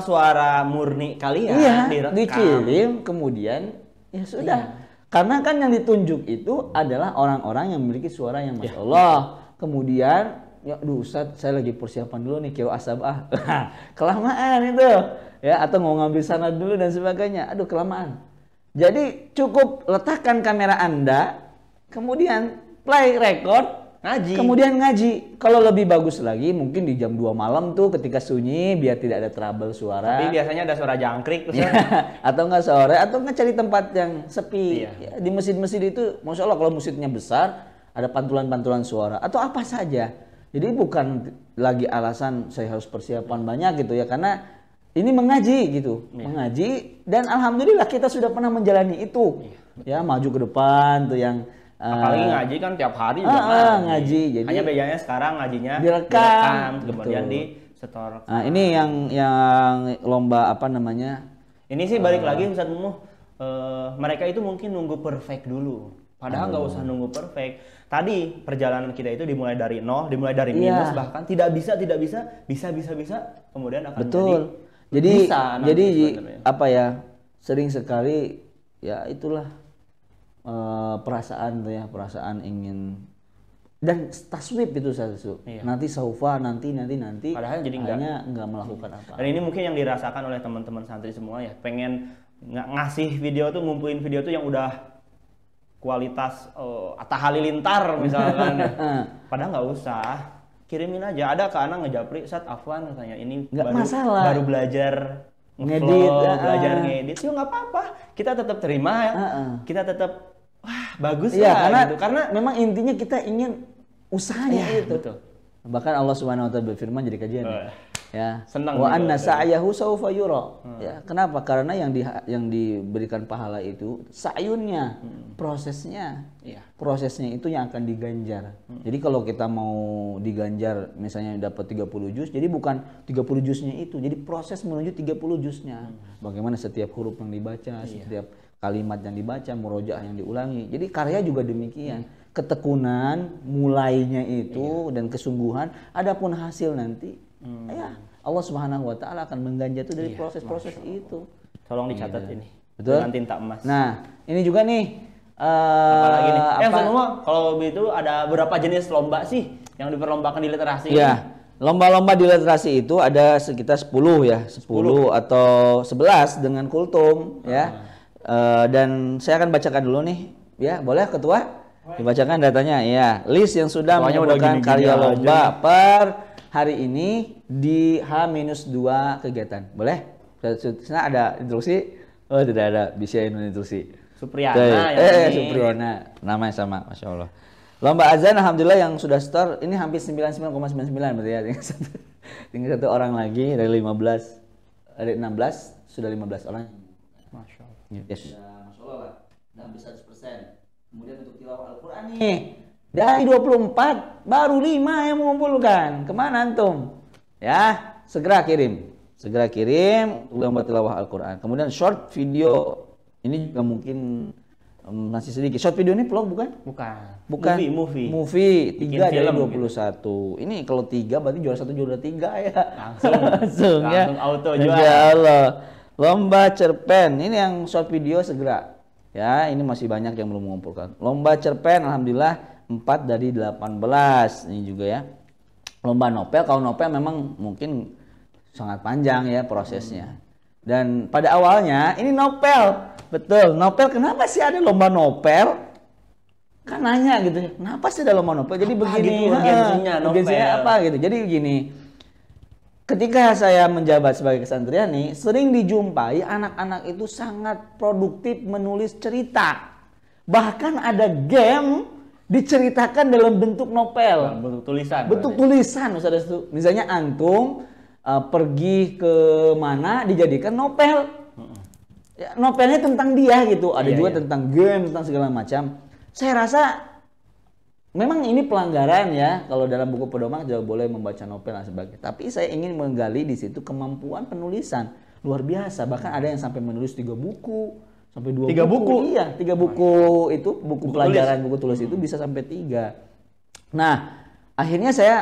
suara murni kalian. Iya, dikirim kemudian ya sudah. Karena kan yang ditunjuk itu adalah orang-orang yang memiliki suara yang Masya Allah. Kemudian ya, Ustaz, saya lagi persiapan dulu nih keo asabah. Kelamaan itu ya, atau mau ngambil sanad dulu dan sebagainya. Aduh, kelamaan. Jadi cukup letakkan kamera Anda, kemudian play record, kemudian ngaji. Kalau lebih bagus lagi mungkin di jam 2 malam tuh ketika sunyi, biar tidak ada trouble suara. Tapi biasanya ada suara jangkrik ya, atau enggak sore, atau enggak cari tempat yang sepi. Ya, di masjid-masjid itu Masya Allah, kalau masjidnya besar ada pantulan-pantulan suara atau apa saja. Jadi bukan lagi alasan saya harus persiapan banyak gitu ya, karena ini mengaji gitu, mengaji, dan alhamdulillah kita sudah pernah menjalani itu. Ya, maju ke depan tuh yang apalagi ngaji kan tiap hari juga ngaji. Jadi hanya bedanya sekarang ngajinya direkam kemudian disetor. Nah, ini yang lomba ini sih balik lagi Ustaz Mumuh, mereka itu mungkin nunggu perfect dulu. Padahal nggak usah nunggu perfect. Tadi perjalanan kita itu dimulai dari nol, dimulai dari minus, bahkan tidak bisa, kemudian akan jadi apa ya, sering sekali ya itulah perasaan ingin, dan taswib itu satu. Nanti saufa, nanti. Padahal jadi nggak melakukan apa. Dan ini mungkin yang dirasakan oleh teman-teman santri semua ya, pengen ngasih video tuh, ngumpulin video tuh yang udah kualitas Atta Halilintar misalkan. Padahal nggak usah, kirimin aja. Ada ke anak ngejapri, Ustaz Afwan katanya ini baru belajar ngedit, belajar ngedit. Yuk nggak apa-apa, kita tetap terima ya. Kita tetap bagus ya, karena memang intinya kita ingin usahanya itu. Betul. Bahkan Allah Subhanahu wa taala berfirman jadi kajian. Ya. Senang. Wa anna sa'yahu sawfa yura. Ya, kenapa? Karena yang diberikan pahala itu sa'yunnya, prosesnya. Prosesnya itu yang akan diganjar. Jadi kalau kita mau diganjar misalnya dapat 30 juz, jadi bukan 30 juznya itu. Jadi proses menuju 30 juznya. Bagaimana setiap huruf yang dibaca, setiap kalimat yang dibaca, murojaah yang diulangi. Jadi karya juga demikian. Ketekunan mulainya itu dan kesungguhan, adapun hasil nanti ya Allah Subhanahu wa taala akan mengganjar itu dari proses-proses itu. Tolong dicatat ini. Betul. Dengan tinta emas. Nah, ini juga nih Apalagi nih? apa? Semua kalau itu ada berapa jenis lomba sih yang diperlombakan di literasi? Ya, lomba-lomba di literasi itu ada sekitar 10 ya, 10 atau 11 dengan kultum ya. Dan saya akan bacakan dulu nih, ya boleh ketua dibacakan datanya ya. List yang sudah menyumbangkan karya lomba per hari ini di H-2 kegiatan. Boleh? Sana ada instruksi? Oh tidak ada, bisa instruksi. Supriyana Supriyana, namanya sama, Masya Allah. Lomba azan alhamdulillah yang sudah start ini hampir 99,99 berarti ya. Tinggal satu orang lagi dari 15, dari 16 sudah 15 orang. Masya Allah. Yes. Masya Allah lah, udah hampir 100%. Kemudian untuk tilawah Al-Quran nih, dari 24 baru 5 yang mengumpulkan. Kemana antum? Ya, segera kirim lomba tilawah Al-Quran. Kemudian short video ini juga mungkin masih sedikit. Short video ini vlog bukan? Bukan. Movie 3 dari 21. Gitu. Ini kalau 3 berarti juara 1 juara 3 ya. Langsung ya. Langsung auto juara. Ya Allah. Lomba cerpen. Ini yang short video segera. Ya, ini masih banyak yang belum mengumpulkan. Lomba cerpen alhamdulillah 4 dari 18. Ini juga ya. Lomba novel, kalau novel memang mungkin sangat panjang ya prosesnya. Dan pada awalnya ini novel. Betul, novel kenapa sih ada lomba novel? Kan nanya gitu ya, kenapa sih ada lomba novel? Jadi apa begini, gitu, urgensinya apa gitu. Jadi begini, ketika saya menjabat sebagai kesantriani, sering dijumpai anak-anak itu sangat produktif menulis cerita. Bahkan ada game diceritakan dalam bentuk novel. Bentuk tulisan. Bentuk tulisan, misalnya antum pergi ke mana dijadikan novel. Ya, novelnya tentang dia gitu. Ada juga tentang game, tentang segala macam. Saya rasa memang ini pelanggaran ya. Kalau dalam buku pedoman tidak boleh membaca novel dan sebagainya. Tapi saya ingin menggali di situ kemampuan penulisan luar biasa. Bahkan ada yang sampai menulis 3 buku, sampai 2 buku. Iya, 3 buku itu buku pelajaran, buku tulis itu bisa sampai 3. Nah, akhirnya saya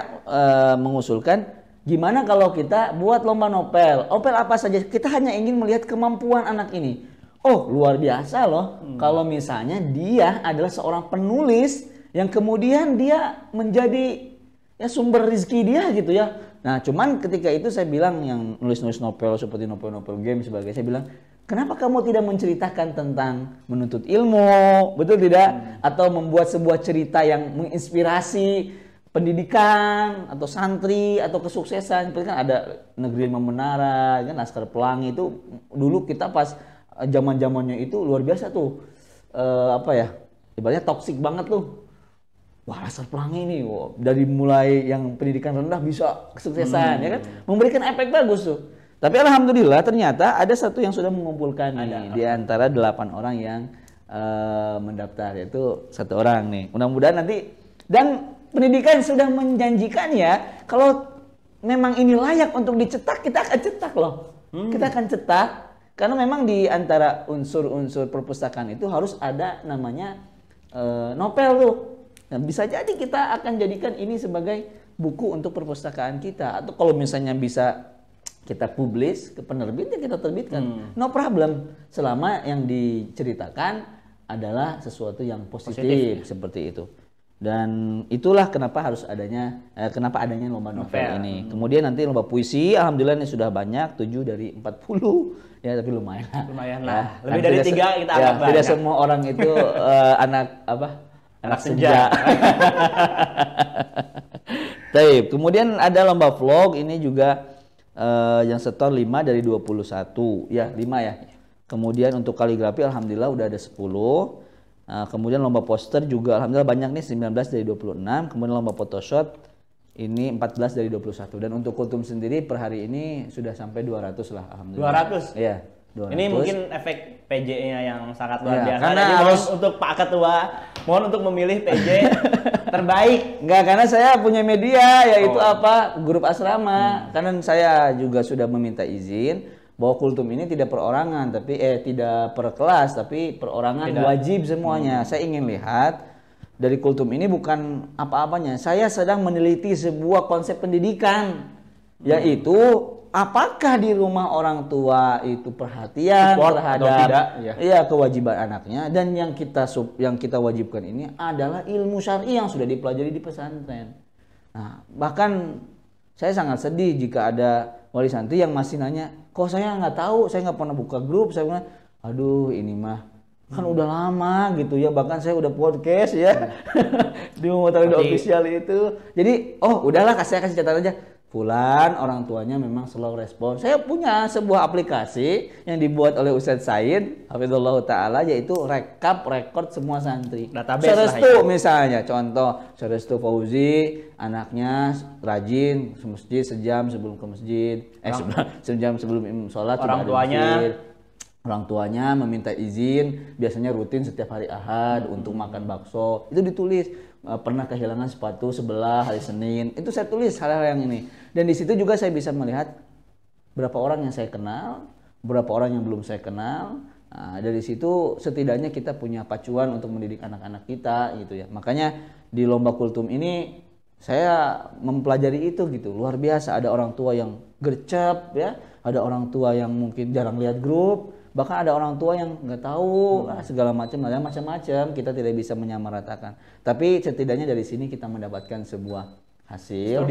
mengusulkan gimana kalau kita buat lomba novel? Novel apa saja? Kita hanya ingin melihat kemampuan anak ini. Oh, luar biasa loh. Kalau misalnya dia adalah seorang penulis yang kemudian dia menjadi ya sumber rezeki dia gitu ya. Nah, cuman ketika itu saya bilang yang nulis-nulis novel seperti novel-novel game sebagai saya bilang, kenapa kamu tidak menceritakan tentang menuntut ilmu, betul tidak? Atau membuat sebuah cerita yang menginspirasi pendidikan atau santri atau kesuksesan. Seperti kan ada Negeri Lima Menara, kan Laskar Pelangi itu dulu kita pas zaman-zamannya itu luar biasa tuh. Apa ya? Ibaratnya toksik banget tuh. Wah, Laskar Pelangi ini dari mulai yang pendidikan rendah bisa kesuksesan ya kan? Memberikan efek bagus tuh. Tapi alhamdulillah ternyata ada satu yang sudah mengumpulkan nih di antara 8 orang yang mendaftar, yaitu 1 orang nih. Mudah-mudahan nanti dan pendidikan sudah menjanjikan ya, kalau memang ini layak untuk dicetak, kita akan cetak loh. Kita akan cetak, karena memang di antara unsur-unsur perpustakaan itu harus ada namanya novel tuh. Nah, bisa jadi kita akan jadikan ini sebagai buku untuk perpustakaan kita. Atau kalau misalnya bisa kita publish ke penerbit, ya kita terbitkan. No problem, selama yang diceritakan adalah sesuatu yang positif. Seperti itu. Dan itulah kenapa harus adanya lomba novel ini. Kemudian nanti lomba puisi, alhamdulillah ini sudah banyak, 7 dari 40 ya, tapi lumayan lah. Lebih dari 3 kita anggap banyak. Tidak semua orang itu anak senja. Taib. Kemudian ada lomba vlog, ini juga yang setor 5 dari 21 ya, 5 ya. Kemudian untuk kaligrafi alhamdulillah udah ada 10. Kemudian lomba poster juga alhamdulillah banyak nih, 19 dari 26. Kemudian lomba Photoshop ini 14 dari 21. Dan untuk kultum sendiri per hari ini sudah sampai 200 lah alhamdulillah. 200? Iya, 200. Ini mungkin efek PJ-nya yang sangat luar biasa. Karena jadi harus untuk Pak Ketua, mohon untuk memilih PJ terbaik. Enggak, karena saya punya media yaitu grup asrama. Karena saya juga sudah meminta izin bahwa kultum ini tidak perorangan, tapi tidak per kelas, tapi perorangan wajib semuanya. Saya ingin lihat dari kultum ini bukan apa-apanya. Saya sedang meneliti sebuah konsep pendidikan, yaitu apakah di rumah orang tua itu perhatian Support terhadap atau tidak, ya. iya kewajiban anaknya, dan yang kita wajibkan ini adalah ilmu syar'i yang sudah dipelajari di pesantren. Nah, bahkan saya sangat sedih jika ada wali santri yang masih nanya, kok saya nggak tahu, saya nggak pernah buka grup, saya bilang, aduh ini mah kan udah lama gitu ya, bahkan saya udah podcast ya di Muhammadiyah official itu. Jadi udahlah, saya kasih catatan aja, Fulan orang tuanya memang slow respon. Saya punya sebuah aplikasi yang dibuat oleh Ustadz Said hafizallahu taala, yaitu rekord semua santri. Database Sarestu lah ya. misalnya, contoh Sarestu Fauzi anaknya rajin ke masjid sejam sebelum ke masjid, sejam sebelum sholat Orang sudah ada tuanya masjid. Orang tuanya meminta izin, biasanya rutin setiap hari Ahad untuk makan bakso. Itu ditulis, pernah kehilangan sepatu sebelah hari Senin. Itu saya tulis hal-hal yang ini. Dan di situ juga saya bisa melihat berapa orang yang saya kenal, berapa orang yang belum saya kenal. Nah, dari situ setidaknya kita punya pacuan untuk mendidik anak-anak kita gitu ya. Makanya di lomba kultum ini saya mempelajari itu gitu. Luar biasa, ada orang tua yang gercep ya, ada orang tua yang mungkin jarang lihat grup. Bahkan ada orang tua yang nggak tahu segala macam, kita tidak bisa menyamaratakan. Tapi setidaknya dari sini kita mendapatkan sebuah hasil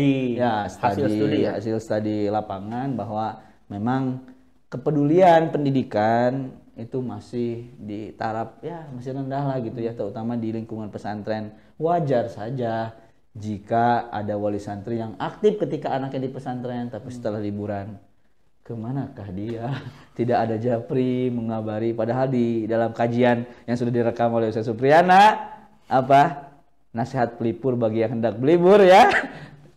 studi lapangan bahwa memang kepedulian pendidikan itu masih di taraf masih rendah lah gitu ya, terutama di lingkungan pesantren. Wajar saja jika ada wali santri yang aktif ketika anaknya di pesantren, tapi setelah liburan kemanakah dia? Tidak ada japri mengabari. Padahal di dalam kajian yang sudah direkam oleh Ustaz Supriyana, nasihat pelipur bagi yang hendak belibur ya.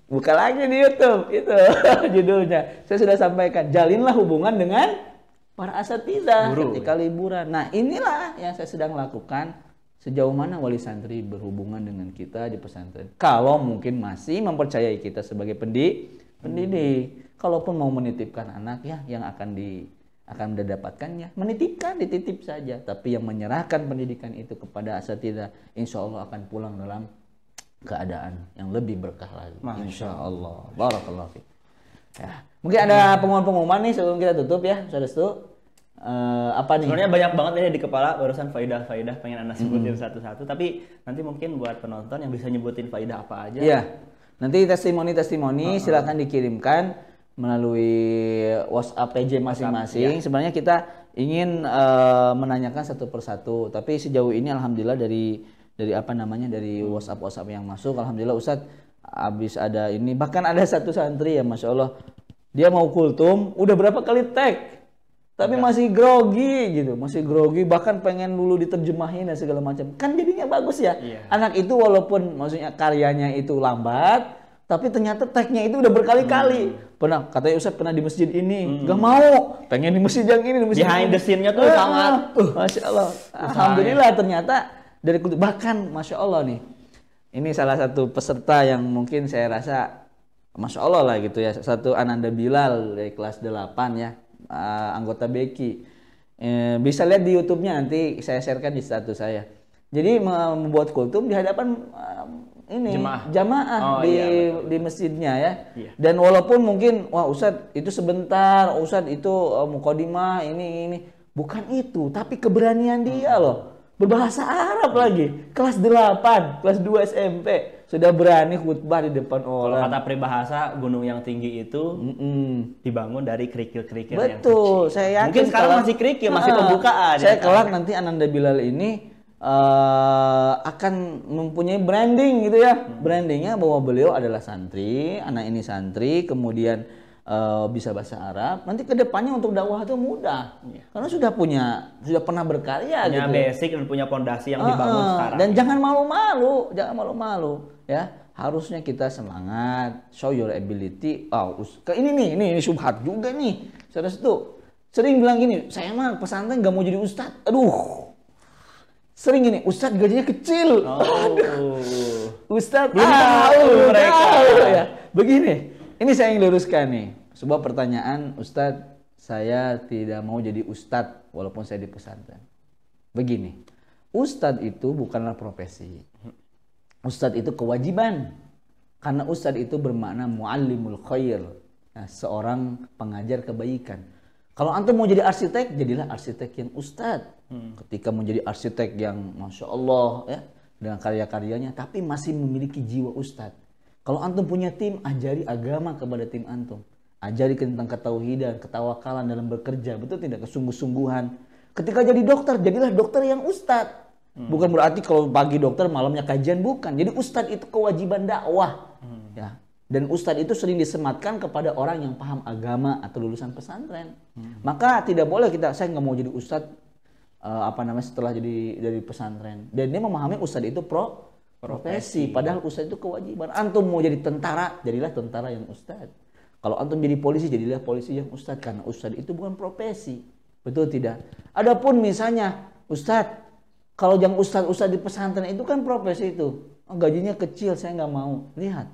Buka lagi di YouTube, itu judulnya. Saya sudah sampaikan, jalinlah hubungan dengan para asatidzah ketika liburan. Nah, inilah yang saya sedang lakukan. Sejauh mana wali santri berhubungan dengan kita di pesantren? Kalau mungkin masih mempercayai kita sebagai pendidik. Kalaupun mau menitipkan anak yang akan mendapatkannya, dititip saja. Tapi yang menyerahkan pendidikan itu kepada asatidzah, insya Allah akan pulang dalam keadaan yang lebih berkah lagi. Insya Allah. Barakallahu fiik. Ya. Mungkin ada pengumuman nih sebelum kita tutup ya, Saudara. Apa nih? Sebenarnya banyak banget ini di kepala, barusan faidah pengen Anda sebutin satu-satu. Tapi nanti mungkin buat penonton yang bisa nyebutin faidah apa aja. Iya. Nanti testimoni silakan dikirimkan melalui WhatsApp PJ masing-masing. Sebenarnya kita ingin menanyakan satu persatu, tapi sejauh ini alhamdulillah dari WhatsApp yang masuk, alhamdulillah Ustadz habis ada ini, bahkan ada satu santri ya Masya Allah, dia mau kultum udah berapa kali tag tapi masih grogi, bahkan pengen dulu diterjemahin dan segala macam. Kan jadinya bagus ya. Anak itu walaupun maksudnya karyanya itu lambat, tapi ternyata tagnya itu udah berkali-kali. Katanya Ustaz pernah di masjid ini, gak mau, pengen di masjid yang ini, behind the scene-nya tuh sangat Masya Allah. Alhamdulillah ternyata dari bahkan Masya Allah nih, ini salah satu peserta yang mungkin saya rasa Masya Allah lah gitu ya, satu Ananda Bilal dari kelas 8 ya, anggota Beki. Bisa lihat di YouTube-nya, nanti saya sharekan di status saya. Jadi membuat kultum di hadapan jamaah di masjidnya ya. Dan walaupun mungkin Ustadz itu sebentar, Ustadz itu muqaddimah ini bukan itu, tapi keberanian dia loh. Berbahasa Arab lagi, kelas 8, kelas 2 SMP sudah berani khutbah di depan orang. Kalau kata peribahasa, gunung yang tinggi itu dibangun dari kerikil-kerikil yang betul, kecil. saya yakin mungkin sekarang masih kerikil, masih pembukaan. Saya kelak nanti Ananda Bilal ini akan mempunyai branding gitu ya. Brandingnya bahwa beliau adalah santri, anak ini santri, kemudian bisa bahasa Arab. Nanti kedepannya untuk dakwah itu mudah, karena sudah pernah berkarya, punya gitu. Basic dan punya pondasi yang dibangun sekarang. Dan jangan malu-malu, ya. Harusnya kita semangat, show your ability. Ini syubhat juga nih. Saudara sering bilang gini, saya mah pesantren gak mau jadi ustadz. Aduh. Sering gini, ustadz gajinya kecil. Ustadz mereka. Ya. Begini, ini saya ingin luruskan nih. Sebuah pertanyaan, Ustadz, saya tidak mau jadi ustadz walaupun saya di pesantren. Begini, ustadz itu bukanlah profesi. Ustadz itu kewajiban. Karena ustadz itu bermakna muallimul khair. Nah, seorang pengajar kebaikan. Kalau antum mau jadi arsitek, jadilah arsitek yang ustadz. Ketika mau jadi arsitek yang masya Allah ya dengan karya-karyanya, tapi masih memiliki jiwa ustadz. Kalau antum punya tim, ajari agama kepada tim antum. Ajari tentang ketauhidan, ketawakalan dalam bekerja, betul tidak? Kesungguh-sungguhan. Ketika jadi dokter, jadilah dokter yang ustadz. Bukan berarti kalau pagi dokter, malamnya kajian, bukan. Jadi ustadz itu kewajiban dakwah. Ya. Dan ustadz itu sering disematkan kepada orang yang paham agama atau lulusan pesantren. Maka tidak boleh saya nggak mau jadi ustadz setelah jadi dari pesantren. Dan dia memahami ustadz itu profesi. Padahal ustadz itu kewajiban. Antum mau jadi tentara, jadilah tentara yang ustadz. Kalau antum jadi polisi, jadilah polisi yang ustadz. Karena ustadz itu bukan profesi. Betul tidak? Adapun misalnya ustadz, kalau yang ustadz di pesantren itu kan profesi itu. Gajinya kecil, saya nggak mau. Lihat,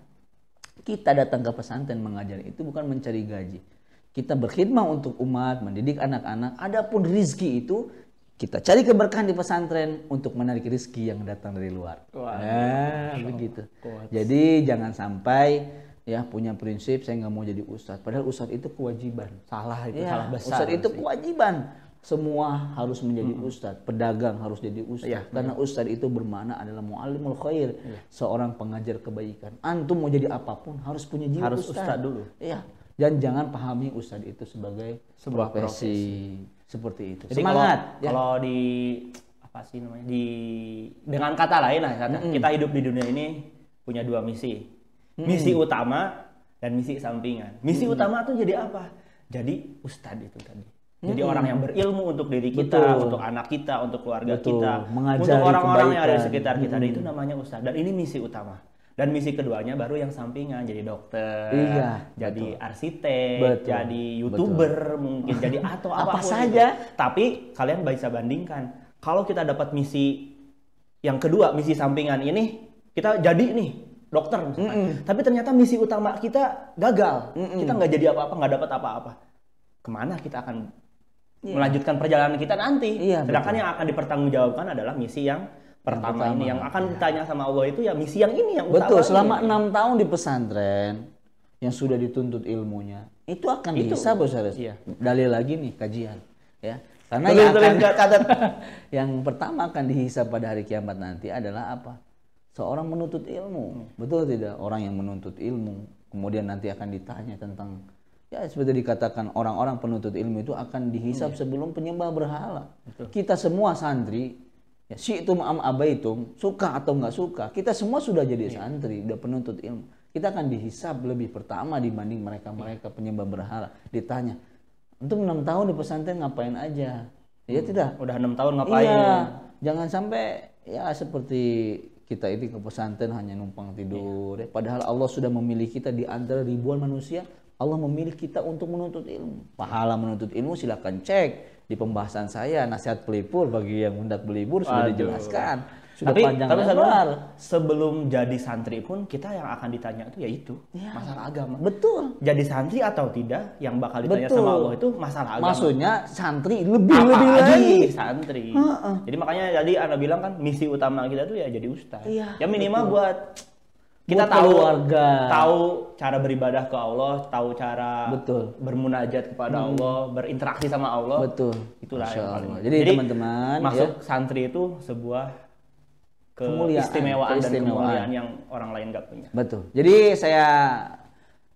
kita datang ke pesantren mengajar itu bukan mencari gaji. Kita berkhidmat untuk umat, mendidik anak-anak. Adapun rizki itu, kita cari keberkahan di pesantren untuk menarik rizki yang datang dari luar. Begitu. Jadi jangan sampai ya punya prinsip saya nggak mau jadi ustadz. Padahal ustadz itu kewajiban. Salah itu, salah besar. Ustadz itu kewajiban. Semua harus menjadi ustadz, pedagang harus jadi ustadz. Karena ustadz itu bermakna adalah mu'allimul khair, seorang pengajar kebaikan. Antum mau jadi apapun harus punya jiwa harus ustadz dulu. Iya. Dan jangan pahami ustadz itu sebagai sebuah profesi. Seperti itu. Jadi semangat. Kalau di dengan kata lain lah, kita hidup di dunia ini punya dua misi. Misi utama dan misi sampingan. Misi utama tuh jadi apa? Jadi ustadz itu tadi. Jadi orang yang berilmu untuk diri kita, untuk anak kita, untuk keluarga kita, untuk orang-orang yang ada di sekitar kita. Dan itu namanya ustadz. Dan ini misi utama. Dan misi keduanya baru yang sampingan, jadi dokter, jadi arsitek, jadi YouTuber, mungkin jadi atau apa apapun saja. Itu. Tapi kalian bisa bandingkan. Kalau kita dapat misi yang kedua, misi sampingan ini, kita jadi nih dokter misalkan. Tapi ternyata misi utama kita gagal. Kita nggak jadi apa-apa, nggak dapat apa-apa. Kemana kita akan melanjutkan perjalanan kita nanti? Sedangkan yang akan dipertanggungjawabkan adalah misi yang pertama ini, yang akan ditanya sama Allah itu ya misi yang ini yang utama. Betul, selama 6 tahun di pesantren yang sudah dituntut ilmunya, itu akan dihisab Ustaz. Dalil lagi nih kajian, ya. Karena yang pertama akan dihisab pada hari kiamat nanti adalah apa? Seorang menuntut ilmu, betul tidak? Orang yang menuntut ilmu, kemudian nanti akan ditanya tentang ya seperti dikatakan orang-orang penuntut ilmu itu akan dihisab sebelum penyembah berhala. Kita semua santri, ya syi'tum am abaitum, suka atau nggak suka, kita semua sudah jadi santri, udah penuntut ilmu. Kita akan dihisab lebih pertama dibanding mereka-mereka penyembah berhala. Ditanya, untuk 6 tahun di pesantren ngapain aja? Ya tidak? Udah 6 tahun ngapain? Iya, jangan sampai ya seperti kita ini ke pesantren hanya numpang tidur. Padahal Allah sudah memilih kita di antara ribuan manusia. Allah memilih kita untuk menuntut ilmu. Pahala menuntut ilmu silakan cek di pembahasan saya nasihat pelipur bagi yang hendak belibur sudah dijelaskan. Sudah panjang lebar. Sebelum jadi santri pun kita yang akan ditanya itu yaitu masalah agama. Betul. Jadi santri atau tidak yang bakal ditanya sama Allah itu masalah agama. Maksudnya santri lebih lagi santri. Jadi makanya tadi Anda bilang kan misi utama kita tuh ya jadi ustaz. Ya minimal buat kita tahu cara beribadah ke Allah, tahu cara bermunajat kepada Allah, berinteraksi sama Allah. Betul. Itulah yang paling. Jadi teman-teman, masuk santri itu sebuah keistimewaan dan kemuliaan yang orang lain nggak punya. Betul. Jadi saya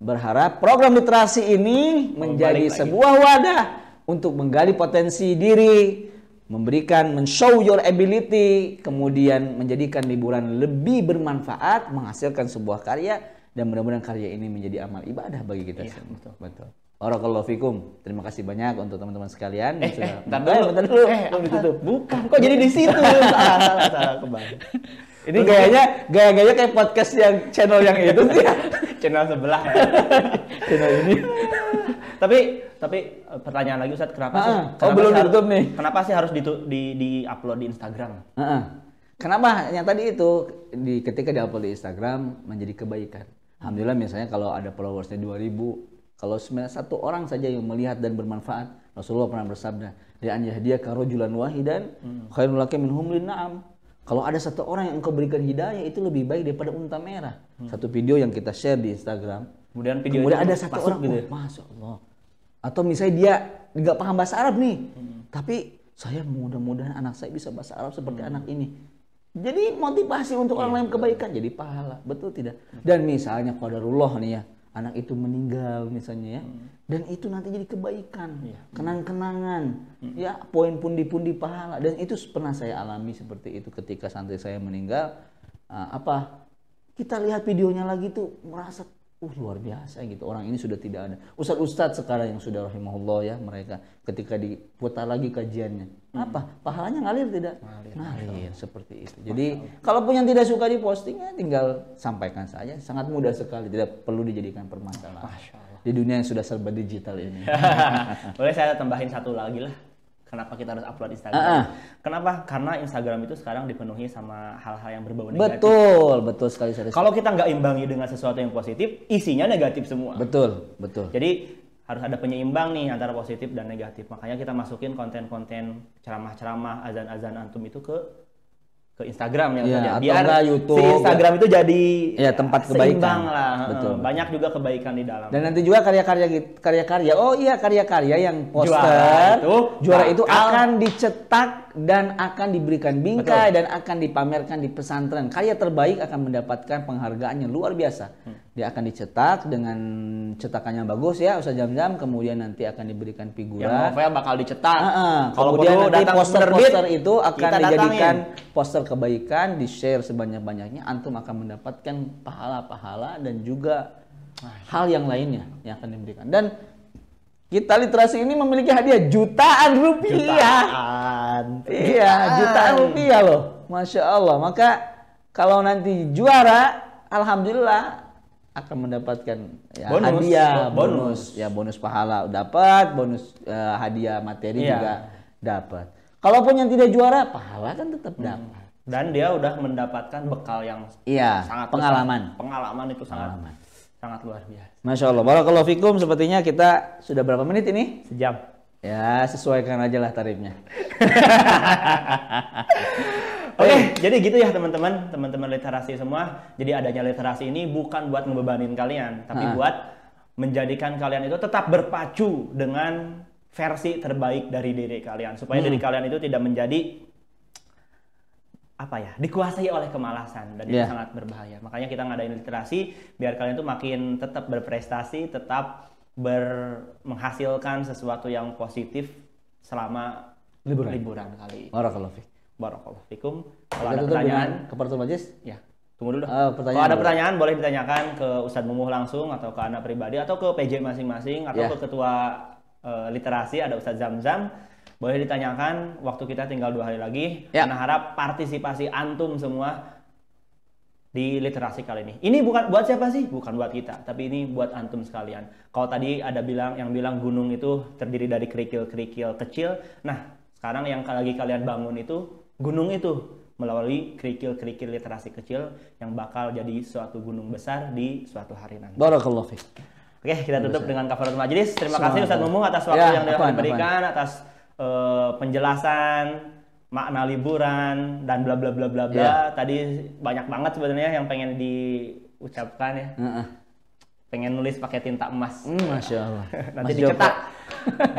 berharap program literasi ini menjadi sebuah wadah untuk menggali potensi diri, men-show your ability, kemudian menjadikan liburan lebih bermanfaat, menghasilkan sebuah karya, dan mudah-mudahan karya ini menjadi amal ibadah bagi kita semua. Betul. Barakallahu fikum. Terima kasih banyak untuk teman-teman sekalian. Bentar dulu. Belum ditutup. Bukan. Kok jadi di situ? Salah kembali. Ini gaya-gaya kayak podcast yang channel yang itu sih. Channel sebelah. Channel ini. Tapi pertanyaan lagi Ustaz, kenapa sih? Belum ditutup nih. Kenapa sih harus di-upload di Instagram? Kenapa? Yang tadi itu ketika di-upload di Instagram menjadi kebaikan. Alhamdulillah misalnya kalau ada followersnya 2000, kalau satu orang saja yang melihat dan bermanfaat, Rasulullah pernah bersabda, "An yahdiyaka rajulan wahidan khairul laka min humrin na'am." Kalau ada satu orang yang engkau berikan hidayah itu lebih baik daripada unta merah. Satu video yang kita share di Instagram, Kemudian video kemudian itu ada satu masuk orang gitu ya. Masya Allah. Atau misalnya dia nggak paham bahasa Arab nih, tapi saya mudah-mudahan anak saya bisa bahasa Arab seperti anak ini. Jadi motivasi untuk orang lain kebaikan, jadi pahala, betul tidak? Dan misalnya qadarullah nih ya, anak itu meninggal misalnya ya, dan itu nanti jadi kebaikan, kenang-kenangan, ya poin pundi-pundi pahala. Dan itu pernah saya alami seperti itu ketika santri saya meninggal. Kita lihat videonya lagi tuh merasa luar biasa gitu, orang ini sudah tidak ada. Ustadz sekarang yang sudah rahimahullah ya, mereka ketika diputar lagi kajiannya, pahalanya ngalir tidak? Ngalir seperti itu. Jadi kalaupun yang tidak suka diposting ya tinggal sampaikan saja, sangat mudah sekali, tidak perlu dijadikan permasalahan. Di dunia yang sudah serba digital ini. Boleh saya tambahin satu lagi lah. Kenapa kita harus upload Instagram? Kenapa? Karena Instagram itu sekarang dipenuhi sama hal-hal yang berbau negatif. Betul sekali. Kalau kita nggak imbangi dengan sesuatu yang positif, isinya negatif semua. Betul. Jadi harus ada penyeimbang nih antara positif dan negatif. Makanya kita masukin konten-konten ceramah-ceramah, azan-azan antum itu ke Instagram ya, biar YouTube, si Instagram itu jadi tempat kebaikan. Seimbang lah. Betul. Banyak juga kebaikan di dalam. Dan nanti juga karya-karya. Oh iya, karya-karya yang poster juara itu akan dicetak dan akan diberikan bingkai dan akan dipamerkan di pesantren. Karya terbaik akan mendapatkan penghargaan yang luar biasa. Dia akan dicetak dengan cetakannya bagus ya, Ustaz Zamzam, kemudian nanti akan diberikan figura. Yang novel bakal dicetak. Kemudian nanti poster-poster itu akan dijadikan poster kebaikan, di-share sebanyak-banyaknya, antum akan mendapatkan pahala-pahala dan juga hal yang lainnya yang akan diberikan. Dan kita literasi ini memiliki hadiah jutaan rupiah. Jutaan rupiah loh. Masya Allah. Maka kalau nanti juara, alhamdulillah akan mendapatkan hadiah, bonus pahala dapat, bonus hadiah materi juga dapat. Kalaupun yang tidak juara, pahala kan tetap dapat. Dan dia udah mendapatkan bekal yang sangat pengalaman. Besar. Pengalaman itu sangat luar biasa. Masya Allah. Barakallahu fikum. Sepertinya kita sudah berapa menit ini? Sejam. Ya, sesuaikan aja lah tarifnya. Oke, jadi gitu ya teman-teman literasi semua. Jadi adanya literasi ini bukan buat ngebebanin kalian, tapi buat menjadikan kalian itu tetap berpacu dengan versi terbaik dari diri kalian, supaya diri kalian itu tidak menjadi dikuasai oleh kemalasan, dan itu sangat berbahaya. Makanya kita ngadain literasi biar kalian tuh makin tetap berprestasi, tetap menghasilkan sesuatu yang positif selama liburan kali. Barakallahu fikum. Kalau ada pertanyaan Kafaratul Majlis? Ya, tunggu dulu. Kalau ada pertanyaan boleh ditanyakan ke Ustadz Mumuh langsung, atau ke anak pribadi, atau ke PJ masing-masing, atau ke ketua literasi ada Ustadz Zamzam. Boleh ditanyakan, waktu kita tinggal 2 hari lagi. Karena harap partisipasi antum semua di literasi kali ini. Ini bukan buat siapa sih? Bukan buat kita, tapi ini buat antum sekalian. Kalau tadi ada yang bilang gunung itu terdiri dari kerikil-kerikil kecil. Nah, sekarang yang lagi kalian bangun itu gunung itu melalui kerikil-kerikil literasi kecil yang bakal jadi suatu gunung besar di suatu hari nanti. Barakallahu fiik. Oke, kita tutup dengan kafaratul majlis. Terima kasih Ustadz Mumuh atas waktu yang telah diberikan, atas penjelasan makna liburan dan bla bla bla bla bla. Tadi banyak banget sebenarnya yang pengen diucapkan ya. Pengen nulis pakai tinta emas. Masya Allah. Nanti dicetak,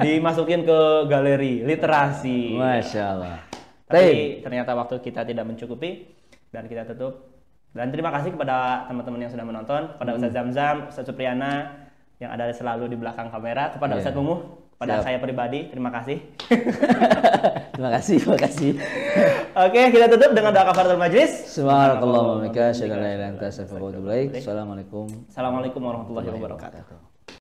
dimasukin ke galeri literasi. Masya Allah. Tapi ternyata waktu kita tidak mencukupi dan kita tutup. Dan terima kasih kepada teman-teman yang sudah menonton, kepada Ustadz Zamzam, Ustadz Supriyana yang ada selalu di belakang kamera, kepada Ustadz Mumuh, kepada saya pribadi, terima kasih. Terima kasih. Oke, kita tutup dengan doa kafaratul majlis. Subhanallah wa bihamdihi, asyhadu an la ilaha illa anta, astaghfiruka wa atubu ilaik. Assalamualaikum warahmatullahi wabarakatuh.